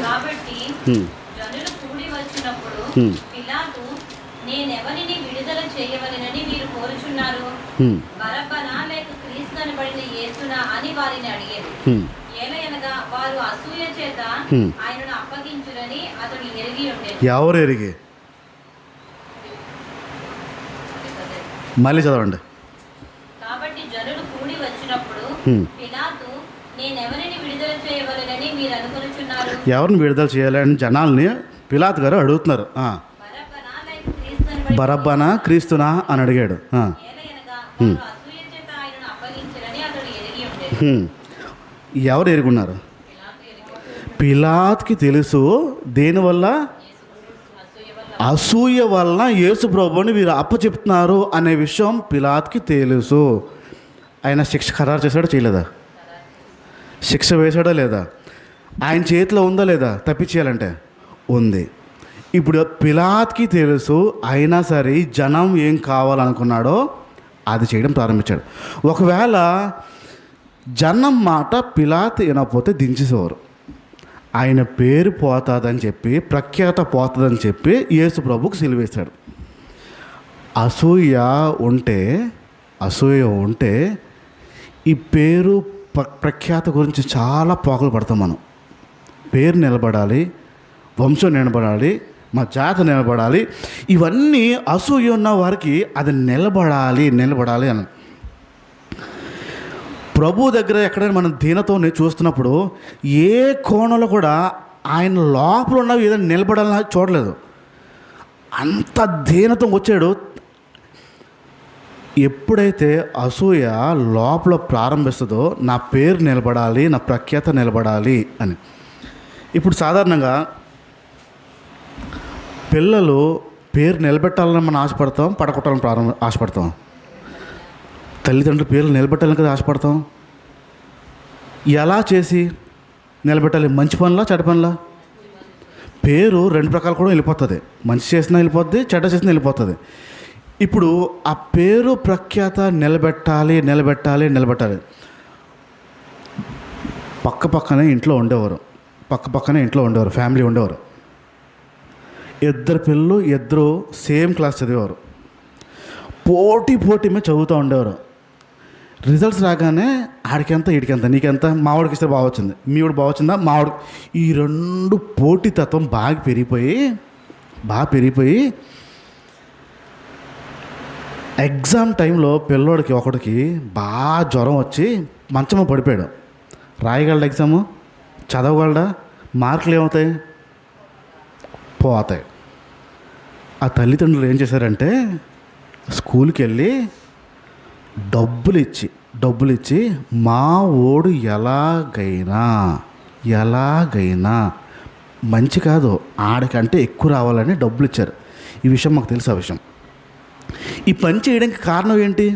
S3: కాబట్టి జనులు కూడి వచ్చినప్పుడు పిలాతు, నేనెవరిని విడుదల చేయవలెనని మీరు కోరుచున్నారు? బరబ్బనా లేక క్రీస్తు అనబడిన యేసునా అని వారిని అడిగారు. ఏలయనగా వారు అసూయ చేత ఆయనను అప్పగించురని అతడు ఎరిగి ఉండేది.
S1: ఎవరు ఎరిగి? మళ్ళీ చదవండి.
S3: కాబట్టి జనులు కూడి వచ్చినప్పుడు పిలాతు, నేనెవరిని విడుదల చేయవలెనని మీరు అనుకొనుచున్నారు?
S1: ఎవరిని విడుదల చేయాలని జనాల్ని పిలాతు గారు అడుగుతున్నారు.
S3: బరబ్బనా లేక క్రీస్తు అనబడిన
S1: బరబ్బనా క్రీస్తునా అని అడిగాడు.
S3: ఏలయనగా వారు అసూయ చేత ఆయనను అప్పగించురని అతడు ఎరిగి ఉండేది.
S1: ఎవరు ఎరుగున్నారు? పిలాతుకి తెలుసు. దేనివల్ల? అసూయ వలన యేసు ప్రభువుని వీరు అప్పచెప్తున్నారు అనే విషయం పిలాతుకి తెలుసు. ఆయన శిక్ష ఖరారు చేశాడో చేయలేదా? శిక్ష వేశాడా లేదా? ఆయన చేతిలో ఉందా లేదా తప్పించేయాలంటే? ఉంది. ఇప్పుడు పిలాతుకి తెలుసు, అయినా సరే జనం ఏం కావాలనుకున్నాడో అది చేయడం ప్రారంభించాడు. ఒకవేళ జనం మాట పిలాతు వినకపోతే దించేసేవారు. ఆయన పేరు పోతుందని చెప్పి, ప్రఖ్యాత పోతుందని చెప్పి యేసు ప్రభుకు సిలువేశాడు. అసూయ ఉంటే ఈ పేరు ప్రఖ్యాత గురించి చాలా పోకలు పడతాం మనం. పేరు నిలబడాలి, వంశం నిలబడాలి, మా జాతి నిలబడాలి. ఇవన్నీ అసూయ ఉన్న వారికి అది నిలబడాలి అని. ప్రభు దగ్గర ఎక్కడైనా మనం దీనతోనే చూస్తున్నప్పుడు ఏ కోణంలో కూడా ఆయన లోపల ఉన్నవి ఏదైనా నిలబడాలని చూడలేదు. అంత దీనతో వచ్చాడు. ఎప్పుడైతే అసూయ లోపల ప్రారంభిస్తుందో నా పేరు నిలబడాలి, నా ప్రఖ్యాత నిలబడాలి అని. ఇప్పుడు సాధారణంగా పిల్లలు పేరు నిలబెట్టాలని మనం ఆశపడతాం, పడగొట్టాలని ఆశపడతాం. తల్లిదండ్రుల పేర్లు నిలబెట్టాలని కదా ఆశపడతాం. ఎలా చేసి నిలబెట్టాలి? మంచి పనులా, చెడ్డ పనులా? పేరు రెండు ప్రకారాలు కూడా వెళ్ళిపోతుంది. మంచి చేసినా వెళ్ళిపోద్ది, చెడ్డ చేసినా వెళ్ళిపోతుంది. ఇప్పుడు ఆ పేరు ప్రఖ్యాత నిలబెట్టాలి. పక్కనే ఇంట్లో ఉండేవారు, ఫ్యామిలీ ఉండేవారు. ఇద్దరు పిల్లలు, ఇద్దరు సేమ్ క్లాస్ చదివేవారు. పోటీ మీద చదువుతూ ఉండేవారు. రిజల్ట్స్ రాగానే ఆడికెంత, ఈడికెంత, నీకెంత, మావాడికి ఇస్తే బాగా వచ్చింది, మీ వాడు బాగా వచ్చిందా, మావాడు. ఈ రెండు పోటీతత్వం బాగా పెరిగిపోయి ఎగ్జామ్ టైంలో పిల్లోడికి ఒకడికి బాగా జ్వరం వచ్చి మంచము పడిపోయాడు. రాయగలడా ఎగ్జాము? చదవగలడా? మార్కులు ఏమవుతాయి? పోతాయి. ఆ తల్లిదండ్రులు ఏం చేశారంటే స్కూల్కి వెళ్ళి డబ్బులు ఇచ్చి మా ఓడు ఎలాగైనా మంచి కాదు, ఆడికంటే ఎక్కువ రావాలని డబ్బులు ఇచ్చారు. ఈ విషయం మాకు తెలుసు. ఆ విషయం ఈ పని చేయడానికి కారణం ఏంటి?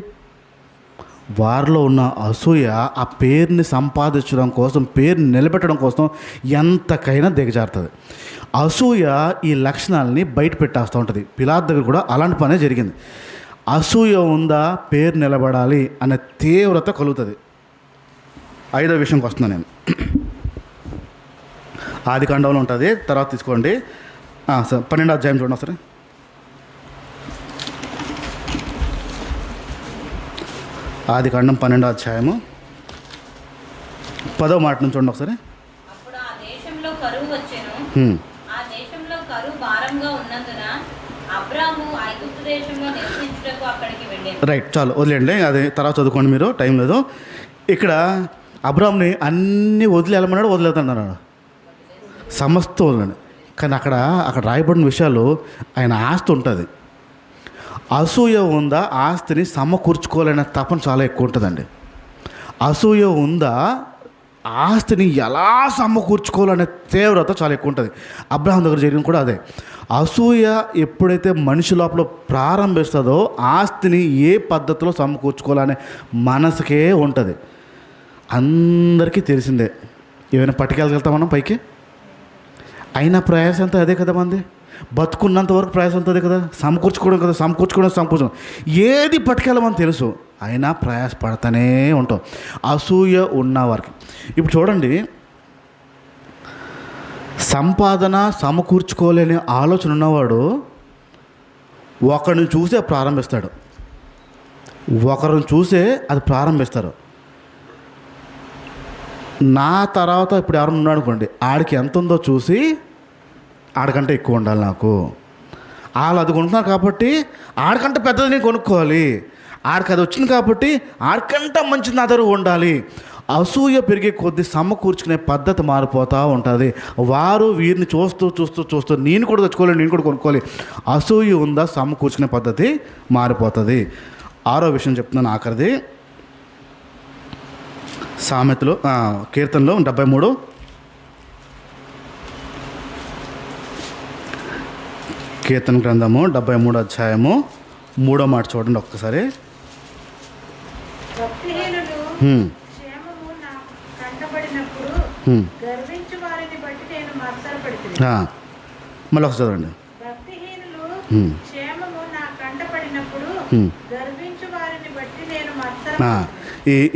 S1: వారిలో ఉన్న అసూయ ఆ పేరుని సంపాదించడం కోసం, పేరుని నిలబెట్టడం కోసం ఎంతకైనా దిగజారుతుంది. అసూయ ఈ లక్షణాలని బయట పెట్టేస్తూ ఉంటుంది. పిలాతు దగ్గర కూడా అలాంటి పనే జరిగింది. అసూయ ఉందా, పేరు నిలబడాలి అనే తీవ్రత కలుగుతుంది. 5వ విషయంకి వస్తున్నాను నేను. ఆదికాండంలో ఉంటుంది, తర్వాత తీసుకోండి. 12వ అధ్యాయం చూడండి ఒకసారి. ఆదికాండం 12వ అధ్యాయము 10వ మాట నుంచి చూడండి ఒకసారి.
S3: అప్పుడు ఆ దేశంలో కరువు వచ్చెను. ఆ దేశంలో కరువు భారంగా ఉన్నందున అబ్రాము ఐగుప్తు దేశంలో నివసించుటకు అక్కడికి వెళ్ళాడు.
S1: రైట్, చాలు వదిలేండి, అది తర్వాత చదువుకోండి, మీరు టైం లేదు. ఇక్కడ అబ్రామ్ని అన్నీ వదిలేమన్నాడు, వదిలేదన్నాడు, సమస్తం వదిలేండి. కానీ అక్కడ రాయబడిన విషయాలు, ఆయన ఆస్తి ఉంటుంది. అసూయ ఉందా, ఆస్తిని సమకూర్చుకోవాలనే తపన చాలా ఎక్కువ ఉంటుందండి. అసూయ ఉందా, ఆస్తిని ఎలా సమకూర్చుకోవాలనే తీవ్రత చాలా ఎక్కువ ఉంటుంది. అబ్రహాం దగ్గర జరిగింది కూడా అదే. అసూయ ఎప్పుడైతే మనిషి లోపల ప్రారంభిస్తుందో ఆస్తిని ఏ పద్ధతిలో సమకూర్చుకోవాలనే మనసుకే ఉంటుంది. అందరికీ తెలిసిందే. ఏమైనా పట్టుకెళ్ళగలుగుతాం మనం పైకి? అయినా ప్రయాసం అంతా అదే కదా మంది. బతుకున్నంత వరకు ప్రయాసం ఉంటుంది కదా, సమకూర్చుకోవడం ఏది పట్టుకెళ్ళమని తెలుసు, అయినా ప్రయాసపడతానే ఉంటాం అసూయ ఉన్న వారికి. ఇప్పుడు చూడండి, సంపాదన సమకూర్చుకోలేని ఆలోచన ఉన్నవాడు ఒకరిని చూసే ప్రారంభిస్తాడు, ఒకరిని చూసే అది ప్రారంభిస్తారు. నా తర్వాత ఇప్పుడు ఎవరైనా ఉన్నాడు అనుకోండి, ఆడికి ఎంత ఉందో చూసి ఆడికంటే ఎక్కువ ఉండాలి నాకు, వాళ్ళు అది కొనుక్కున్నారు కాబట్టి ఆడికంటే పెద్దది నేను కొనుక్కోవాలి, ఆడికి అది వచ్చింది కాబట్టి ఆడికంటే మంచిది నా దగ్గర ఉండాలి. అసూయ పెరిగే కొద్దీ సమకూర్చుకునే పద్ధతి మారిపోతూ ఉంటుంది. వారు వీరిని చూస్తూ నేను కూడా తెచ్చుకోవాలి, నేను కూడా కొనుక్కోవాలి. అసూయ ఉందా, సమకూర్చుకునే పద్ధతి మారిపోతుంది. 6వ విషయం చెప్తున్నాను, ఆఖరిది. సామెతలు కీర్తనలో 73 కీర్తన గ్రంథము 73 అధ్యాయము 3వ మాట చూడండి ఒక్కసారి.
S2: భక్తిహీనులు క్షేమము నా కంటబడినప్పుడు గర్వించు వారిని బట్టి నేను మత్సరపడుతున్నాను.
S1: మళ్ళీ ఒకసారి చదవండి.
S2: భక్తిహీనులు క్షేమము నా కంటబడినప్పుడు గర్వించు వారిని బట్టి నేను మత్సరపడుతున్నాను.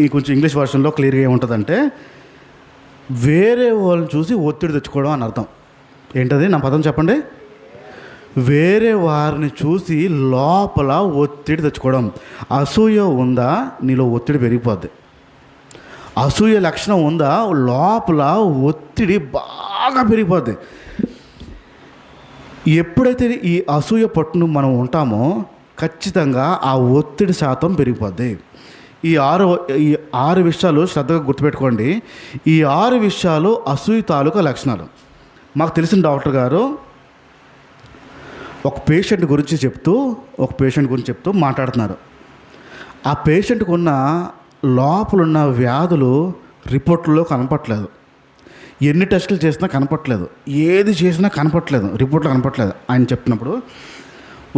S1: ఈ కొంచెం ఇంగ్లీష్ వర్షన్లో క్లియర్గా ఏముంటుందంటే, వేరే వాళ్ళని చూసి ఒత్తిడి తెచ్చుకోవడం అని అర్థం. ఏంటది, నా పదం చెప్పండి. వేరే వారిని చూసి లోపల ఒత్తిడి తెచ్చుకోవడం. అసూయ ఉందా, నీలో ఒత్తిడి పెరిగిపోద్ది. అసూయ లక్షణం ఉందా, లోపల ఒత్తిడి బాగా పెరిగిపోద్ది. ఎప్పుడైతే ఈ అసూయ పట్టును మనం ఉంటామో ఖచ్చితంగా ఆ ఒత్తిడి శాతం పెరిగిపోద్ది. ఈ 6 విషయాలు శ్రద్ధగా గుర్తుపెట్టుకోండి. ఈ 6 విషయాలు అసూయ తాలూకా లక్షణాలు. మాకు తెలిసిన డాక్టర్ గారు ఒక పేషెంట్ గురించి చెప్తూ మాట్లాడుతున్నారు. ఆ పేషెంట్కి ఉన్న లోపలున్న వ్యాధులు రిపోర్ట్లో కనపట్లేదు, ఎన్ని టెస్టులు చేసినా కనపట్లేదు, ఏది చేసినా కనపట్లేదు, రిపోర్ట్లో కనపట్లేదు. ఆయన చెప్పినప్పుడు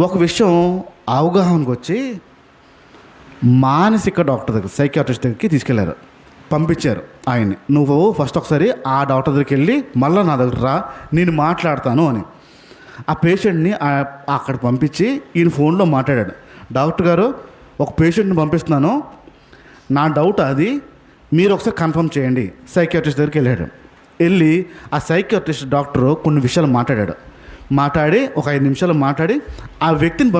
S1: ఒక విషయం అవగాహనకు వచ్చి మానసిక డాక్టర్ దగ్గర, సైకియాట్రిస్ట్ దగ్గరికి తీసుకెళ్లారు, పంపించారు ఆయన్ని. నువ్వు ఫస్ట్ ఒకసారి ఆ డాక్టర్ దగ్గరికి వెళ్ళి మళ్ళీ నా దగ్గర రా, నేను మాట్లాడతాను అని. ఆ పేషెంట్ని అక్కడ పంపించి ఈయన ఫోన్లో మాట్లాడాడు. డాక్టర్ గారు, ఒక పేషెంట్ని పంపిస్తున్నాను, నా డౌట్ అది, మీరు ఒకసారి కన్ఫర్మ్ చేయండి. సైకియాట్రిస్ట్ దగ్గరికి వెళ్ళి ఆ సైకియాట్రిస్ట్ డాక్టరు కొన్ని విషయాలు మాట్లాడి ఒక 5 నిమిషాలు మాట్లాడి ఆ వ్యక్తిని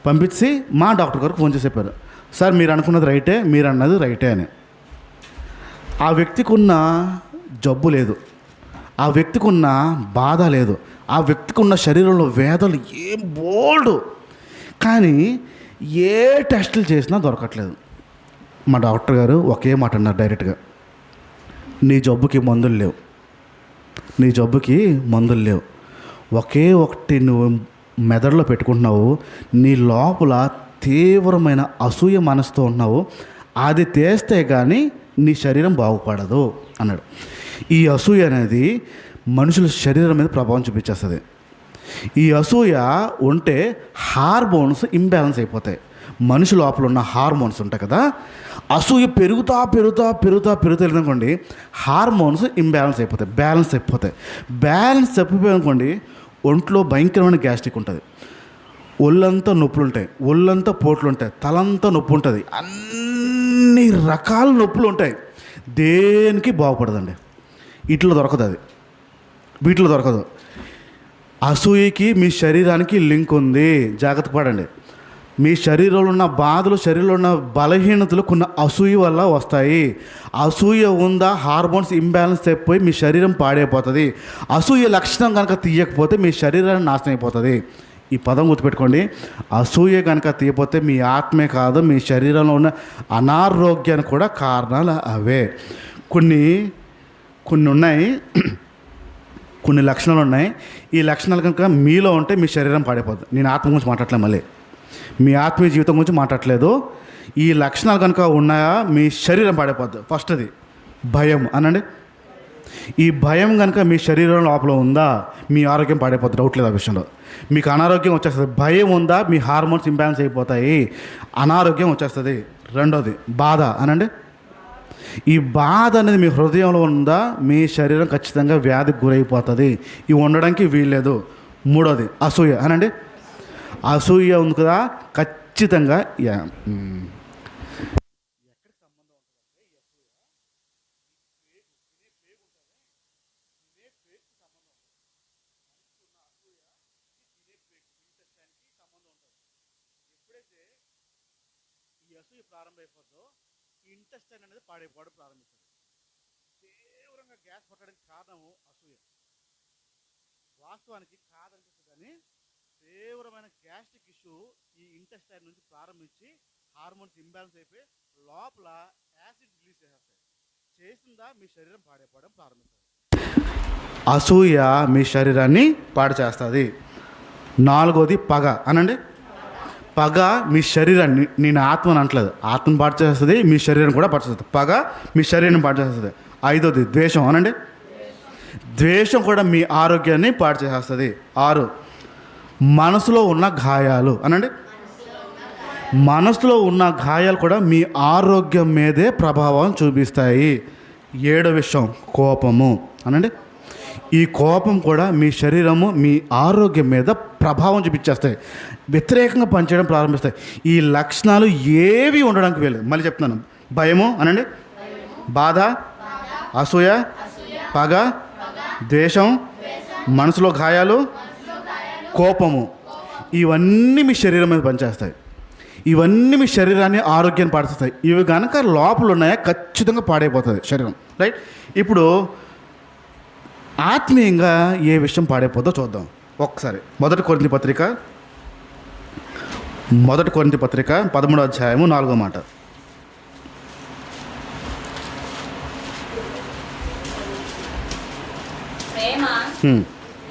S1: పంపించి మా డాక్టర్ గారికి ఫోన్ చేసి చెప్పారు, సార్ మీరు అనుకున్నది రైటే, మీరు అన్నది రైటే అని. ఆ వ్యక్తికి ఉన్న జబ్బు లేదు, ఆ వ్యక్తికి ఉన్న బాధ లేదు, ఆ వ్యక్తికి ఉన్న శరీరంలో వేదనలు ఏం బోల్డ్, కానీ ఏ టెస్టులు చేసినా దొరకట్లేదు. మా డాక్టర్ గారు ఒకే మాట అన్నారు డైరెక్ట్గా, నీ జబ్బుకి మందులు లేవు, ఒకే ఒకటి నువ్వు మెదడులో పెట్టుకుంటున్నావు, నీ లోపల తీవ్రమైన అసూయ మనసుతో ఉన్నావు, అది తీస్తే కానీ నీ శరీరం బాగుపడదు అన్నాడు. ఈ అసూయ అనేది మనుషుల శరీరం మీద ప్రభావం చూపించేస్తుంది. ఈ అసూయ ఉంటే హార్మోన్స్ ఇంబ్యాలెన్స్ అయిపోతాయి. మనిషి లోపల ఉన్న హార్మోన్స్ ఉంటాయి కదా, అసూయ పెరుగుతా అనుకోండి, హార్మోన్స్ ఇంబ్యాలెన్స్ అయిపోతాయి, బ్యాలెన్స్ తప్పిపోయి అనుకోండి, ఒంట్లో భయంకరమైన గ్యాస్ట్రిక్ ఉంటుంది, ఒళ్ళంతా నొప్పులు ఉంటాయి, ఒళ్ళంతా పోట్లు ఉంటాయి, తలంతా నొప్పి ఉంటుంది, అన్ని రకాల నొప్పులు ఉంటాయి. దేనికి బాగుపడదండి, వీటిలో దొరకదు. అసూయకి మీ శరీరానికి లింక్ ఉంది, జాగ్రత్త పడండి. మీ శరీరంలో ఉన్న బాధలు, శరీరంలో ఉన్న బలహీనతలు కొన్ని అసూయ వల్ల వస్తాయి. అసూయ ఉందా, హార్మోన్స్ ఇంబ్యాలెన్స్ అయిపోయి మీ శరీరం పాడైపోతుంది. అసూయ లక్షణం కనుక తీయకపోతే మీ శరీరాన్ని నాశనం అయిపోతుంది. ఈ పదం గుర్తుపెట్టుకోండి. అసూయ కనుక తీయకపోతే మీ ఆత్మే కాదు, మీ శరీరంలో ఉన్న అనారోగ్యానికి కూడా కారణాలు అవే. కొన్ని ఉన్నాయి, కొన్ని లక్షణాలు ఉన్నాయి. ఈ లక్షణాలు కనుక మీలో ఉంటే మీ శరీరం పాడైపోతుంది. నేను ఆత్మ గురించి మాట్లాడలే, మళ్ళీ మీ ఆత్మీయ జీవితం గురించి మాట్లాడలేదు. ఈ లక్షణాలు కనుక ఉన్నాయా మీ శరీరం పాడైపోద్ది. ఫస్ట్ అది భయం అనండి. ఈ భయం కనుక మీ శరీరం లోపల ఉందా మీ ఆరోగ్యం పాడైపోతుంది, డౌట్ లేదు ఆ విషయంలో. మీకు అనారోగ్యం వచ్చేస్తుంది. భయం ఉందా మీ హార్మోన్స్ ఇంబ్యాలెన్స్ అయిపోతాయి, అనారోగ్యం వచ్చేస్తుంది. రెండోది బాధ అనండి. ఈ బాధ అనేది మీ హృదయంలో ఉందా, మీ శరీరం ఖచ్చితంగా వ్యాధికి గురైపోతుంది. ఇవి ఉండడానికి వీల్లేదు. మూడోది అసూయ అనండి. అసూయ ఉంది కదా, ఖచ్చితంగా ఈ అసూయ ప్రారంభమైపోతుందో ఈ ఇంటెస్టైన్ అనేది పాడైపోవడం ప్రారంభిస్తుంది. తీవ్రంగా గ్యాస్ పట్టడానికి కారణము అసూయ. వాస్తవానికి కాదనిపిస్తుంది, కానీ తీవ్రమైన గ్యాస్ట్రిక్ ఇష్యూ ఈ ఇంటెస్టైన్ నుంచి ప్రారంభించి హార్మోన్స్ ఇంబ్యాలెన్స్ అయిపోయి లోపల యాసిడ్ రిలీజ్ చేసిందా మీ శరీరం పాడైపోవడం ప్రారంభిస్తుంది. అసూయ మీ శరీరాన్ని పాడు చేస్తుంది. నాలుగోది పగ అనండి. పగ మీ శరీరాన్ని, నేను ఆత్మని అంటలేదు, ఆత్మను పాడు చేస్తుంది, మీ శరీరం కూడా పాడు చేస్తుంది. పగ మీ శరీరాన్ని పాడు చేస్తుంది. ఐదోది ద్వేషం అనండి. ద్వేషం కూడా మీ ఆరోగ్యాన్ని పాడు చేసేస్తుంది. 6 మనసులో ఉన్న గాయాలు అనండి. మనసులో ఉన్న గాయాలు కూడా మీ ఆరోగ్యం మీదే ప్రభావం చూపిస్తాయి. 7వ విషయం కోపము అనండి. ఈ కోపం కూడా మీ శరీరము, మీ ఆరోగ్యం మీద ప్రభావం చూపించేస్తాయి, వ్యతిరేకంగా పనిచేయడం ప్రారంభిస్తాయి. ఈ లక్షణాలు ఏవి ఉండడానికి వీలు. మళ్ళీ చెప్తున్నాను, భయము అనండి, బాధ, అసూయ, పగ, ద్వేషం, మనసులో గాయాలు, కోపము, ఇవన్నీ మీ శరీరం మీద పనిచేస్తాయి. ఇవన్నీ మీ శరీరాన్ని, ఆరోగ్యాన్ని పాటిస్తాయి. ఇవి కనుక లోపల ఉన్నాయా ఖచ్చితంగా పాడైపోతుంది శరీరం. రైట్. ఇప్పుడు ఆత్మీయంగా ఏ విషయం పాడైపోతుందో చూద్దాం ఒక్కసారి. మొదటి కొరింథీ పత్రిక 13వ అధ్యాయము 4వ మాట.
S3: ప్రేమ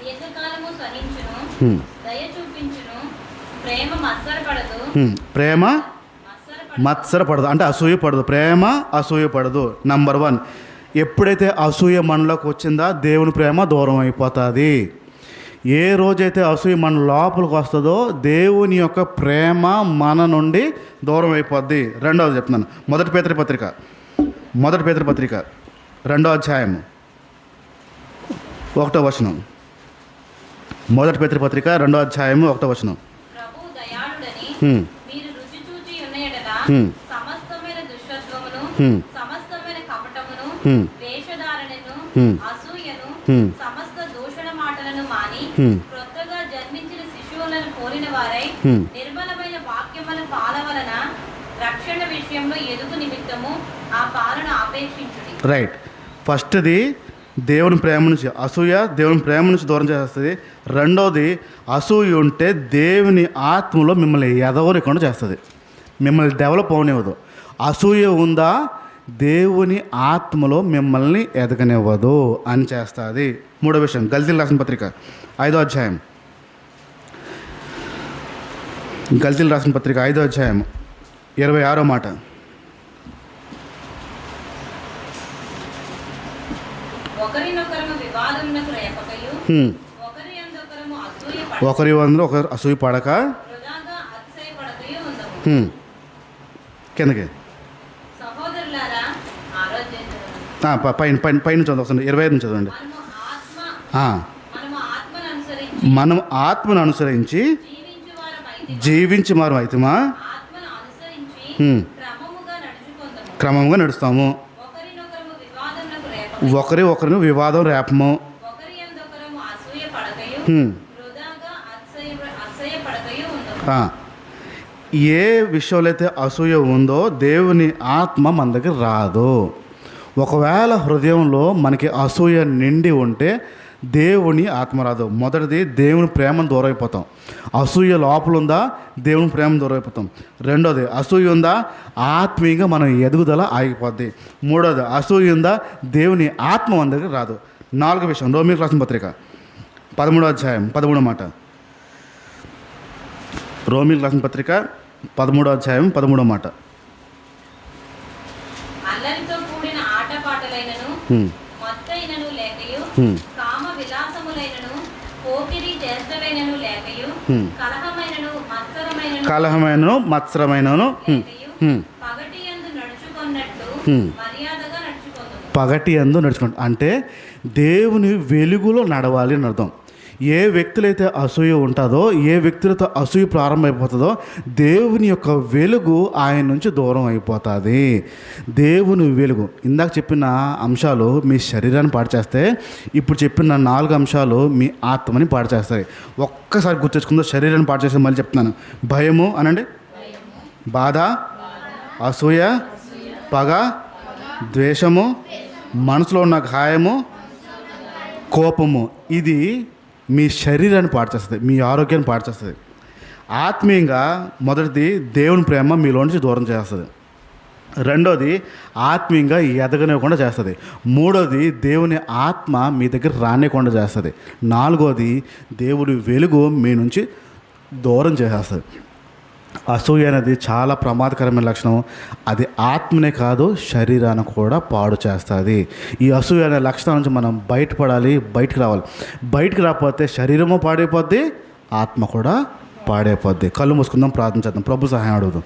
S3: దీర్ఘకాలము సహించును, దయ చూపించును, ప్రేమ మత్సరపడదు.
S1: ప్రేమ మత్సరపడదు అంటే అసూయపడదు. ప్రేమ అసూయపడదు. నంబర్ 1, ఎప్పుడైతే అసూయ మనలోకి వచ్చిందా దేవుని ప్రేమ దూరం అయిపోతుంది. ఏ రోజైతే అసూయ మన లోపలికి వస్తుందో దేవుని యొక్క ప్రేమ మన నుండి దూరం అయిపోద్ది. రెండవది చెప్తున్నాను, మొదటి పేతురు పత్రిక 2వ అధ్యాయము 1వ వచనం. మొదటి పేతురు పత్రిక 2వ అధ్యాయము 1వ వచనం.
S3: ప్రభువు దయాళుడని మీరు రుచి చూచి ఉన్న ఎడల సమస్తమైన దుష్టత్వమును, సమస్తమైన కపటమును, వేషధారణను, అసూయను, సమస్త దూషణ మాటలను మాని క్రొత్తగా జన్మించిన శిశువులను కోరిన వారై నిర్మలమైన వాక్యముల పాల వలన రక్షణ విషయంలో ఎదుగు నిమిత్తము ఆ పాలను ఆపేక్షించుడి. రైట్.
S1: ఫస్ట్ది దేవుని ప్రేమ నుంచి అసూయ, దేవుని ప్రేమ నుంచి దూరం చేస్తుంది. రెండోది అసూయ ఉంటే దేవుని ఆత్మలో మిమ్మల్ని ఎదవనికుండా చేస్తుంది, మిమ్మల్ని డెవలప్ అవనివ్వదు. అసూయ ఉందా దేవుని ఆత్మలో మిమ్మల్ని ఎదగనివ్వదు అని చేస్తుంది. మూడో విషయం, గల్తీలు రాసిన పత్రిక 5వ అధ్యాయం. గల్తీలు రాసిన పత్రిక 5వ అధ్యాయం 26వ మాట. ఒకరి వందరూ ఒకరు అసూయ పడక కిందకి పైన చదవండి, 25 నుంచి చదవండి. మనం ఆత్మను అనుసరించి జీవించి వారం అయితమా క్రమంగా నడుస్తాము. ఒకరిని వివాదం రేపము. ఏ విషయంలో అయితే అసూయ ఉందో దేవుని ఆత్మ మన దగ్గర రాదు. ఒకవేళ హృదయంలో మనకి అసూయ నిండి ఉంటే దేవుని ఆత్మ రాదు. మొదటిది దేవుని ప్రేమను దూరం అయిపోతాం. అసూయ లోపల ఉందా దేవుని ప్రేమను దూరం అయిపోతాం. రెండోది అసూయ ఉందా ఆత్మీయంగా మనం ఎదుగుదల ఆగిపోద్ది. మూడోది అసూయ ఉందా దేవుని ఆత్మ మన దగ్గర రాదు. 4వ విషయం, రోమీయులకు రాసిన పత్రిక 13వ అధ్యాయం 13వ మాట. రోమీయులకు రాసిన పత్రిక 13వ అధ్యాయం 13వ మాట. కలహమైనను మత్సరమైనను
S3: పగటియందు నడుచుకొన్నట్టు మర్యాదగా
S1: పగటి యందు నడుచుకుంటాం అంటే దేవుని వెలుగులో నడవాలి అని అర్థం. ఏ వ్యక్తులైతే అసూయ ఉంటుందో, ఏ వ్యక్తులతో అసూయ ప్రారంభమైపోతుందో దేవుని యొక్క వెలుగు ఆయన నుంచి దూరం అయిపోతుంది. దేవుని వెలుగు ఇందాక చెప్పిన అంశాలు మీ శరీరాన్ని పాడు చేస్తే, ఇప్పుడు చెప్పిన 4 అంశాలు మీ ఆత్మని పాడు చేస్తాయి. ఒక్కసారి గుర్తించుకుందో శరీరాన్ని పాడు చేస్తే మళ్ళీ చెప్తున్నాను. భయము అనండి, బాధ, అసూయ, పగ, ద్వేషము, మనసులో ఉన్న గాయము, కోపము. ఇది మీ శరీరాన్ని పాడు చేస్తుంది, మీ ఆరోగ్యాన్ని పాడు చేస్తుంది. ఆత్మీయంగా మొదటిది దేవుని ప్రేమ మీలో నుంచి దూరం చేస్తుంది. రెండోది ఆత్మీయంగా ఎదగనివ్వకుండా చేస్తుంది. మూడోది దేవుని ఆత్మ మీ దగ్గర రానివ్వకుండా చేస్తుంది. నాలుగోది దేవుని వెలుగు మీ నుంచి దూరం చేసేస్తుంది. అసూయ అనేది చాలా ప్రమాదకరమైన లక్షణం. అది ఆత్మనే కాదు, శరీరాన్ని కూడా పాడు చేస్తుంది. ఈ అసూయ అనే లక్షణం నుంచి మనం బయటపడాలి, బయటికి రావాలి. బయటికి రాకపోతే శరీరము పాడైపోద్ది, ఆత్మ కూడా పాడైపోద్ది. కళ్ళు మూసుకుందాం, ప్రార్థన చేద్దాం, ప్రభు సహాయం అడుగుదాం.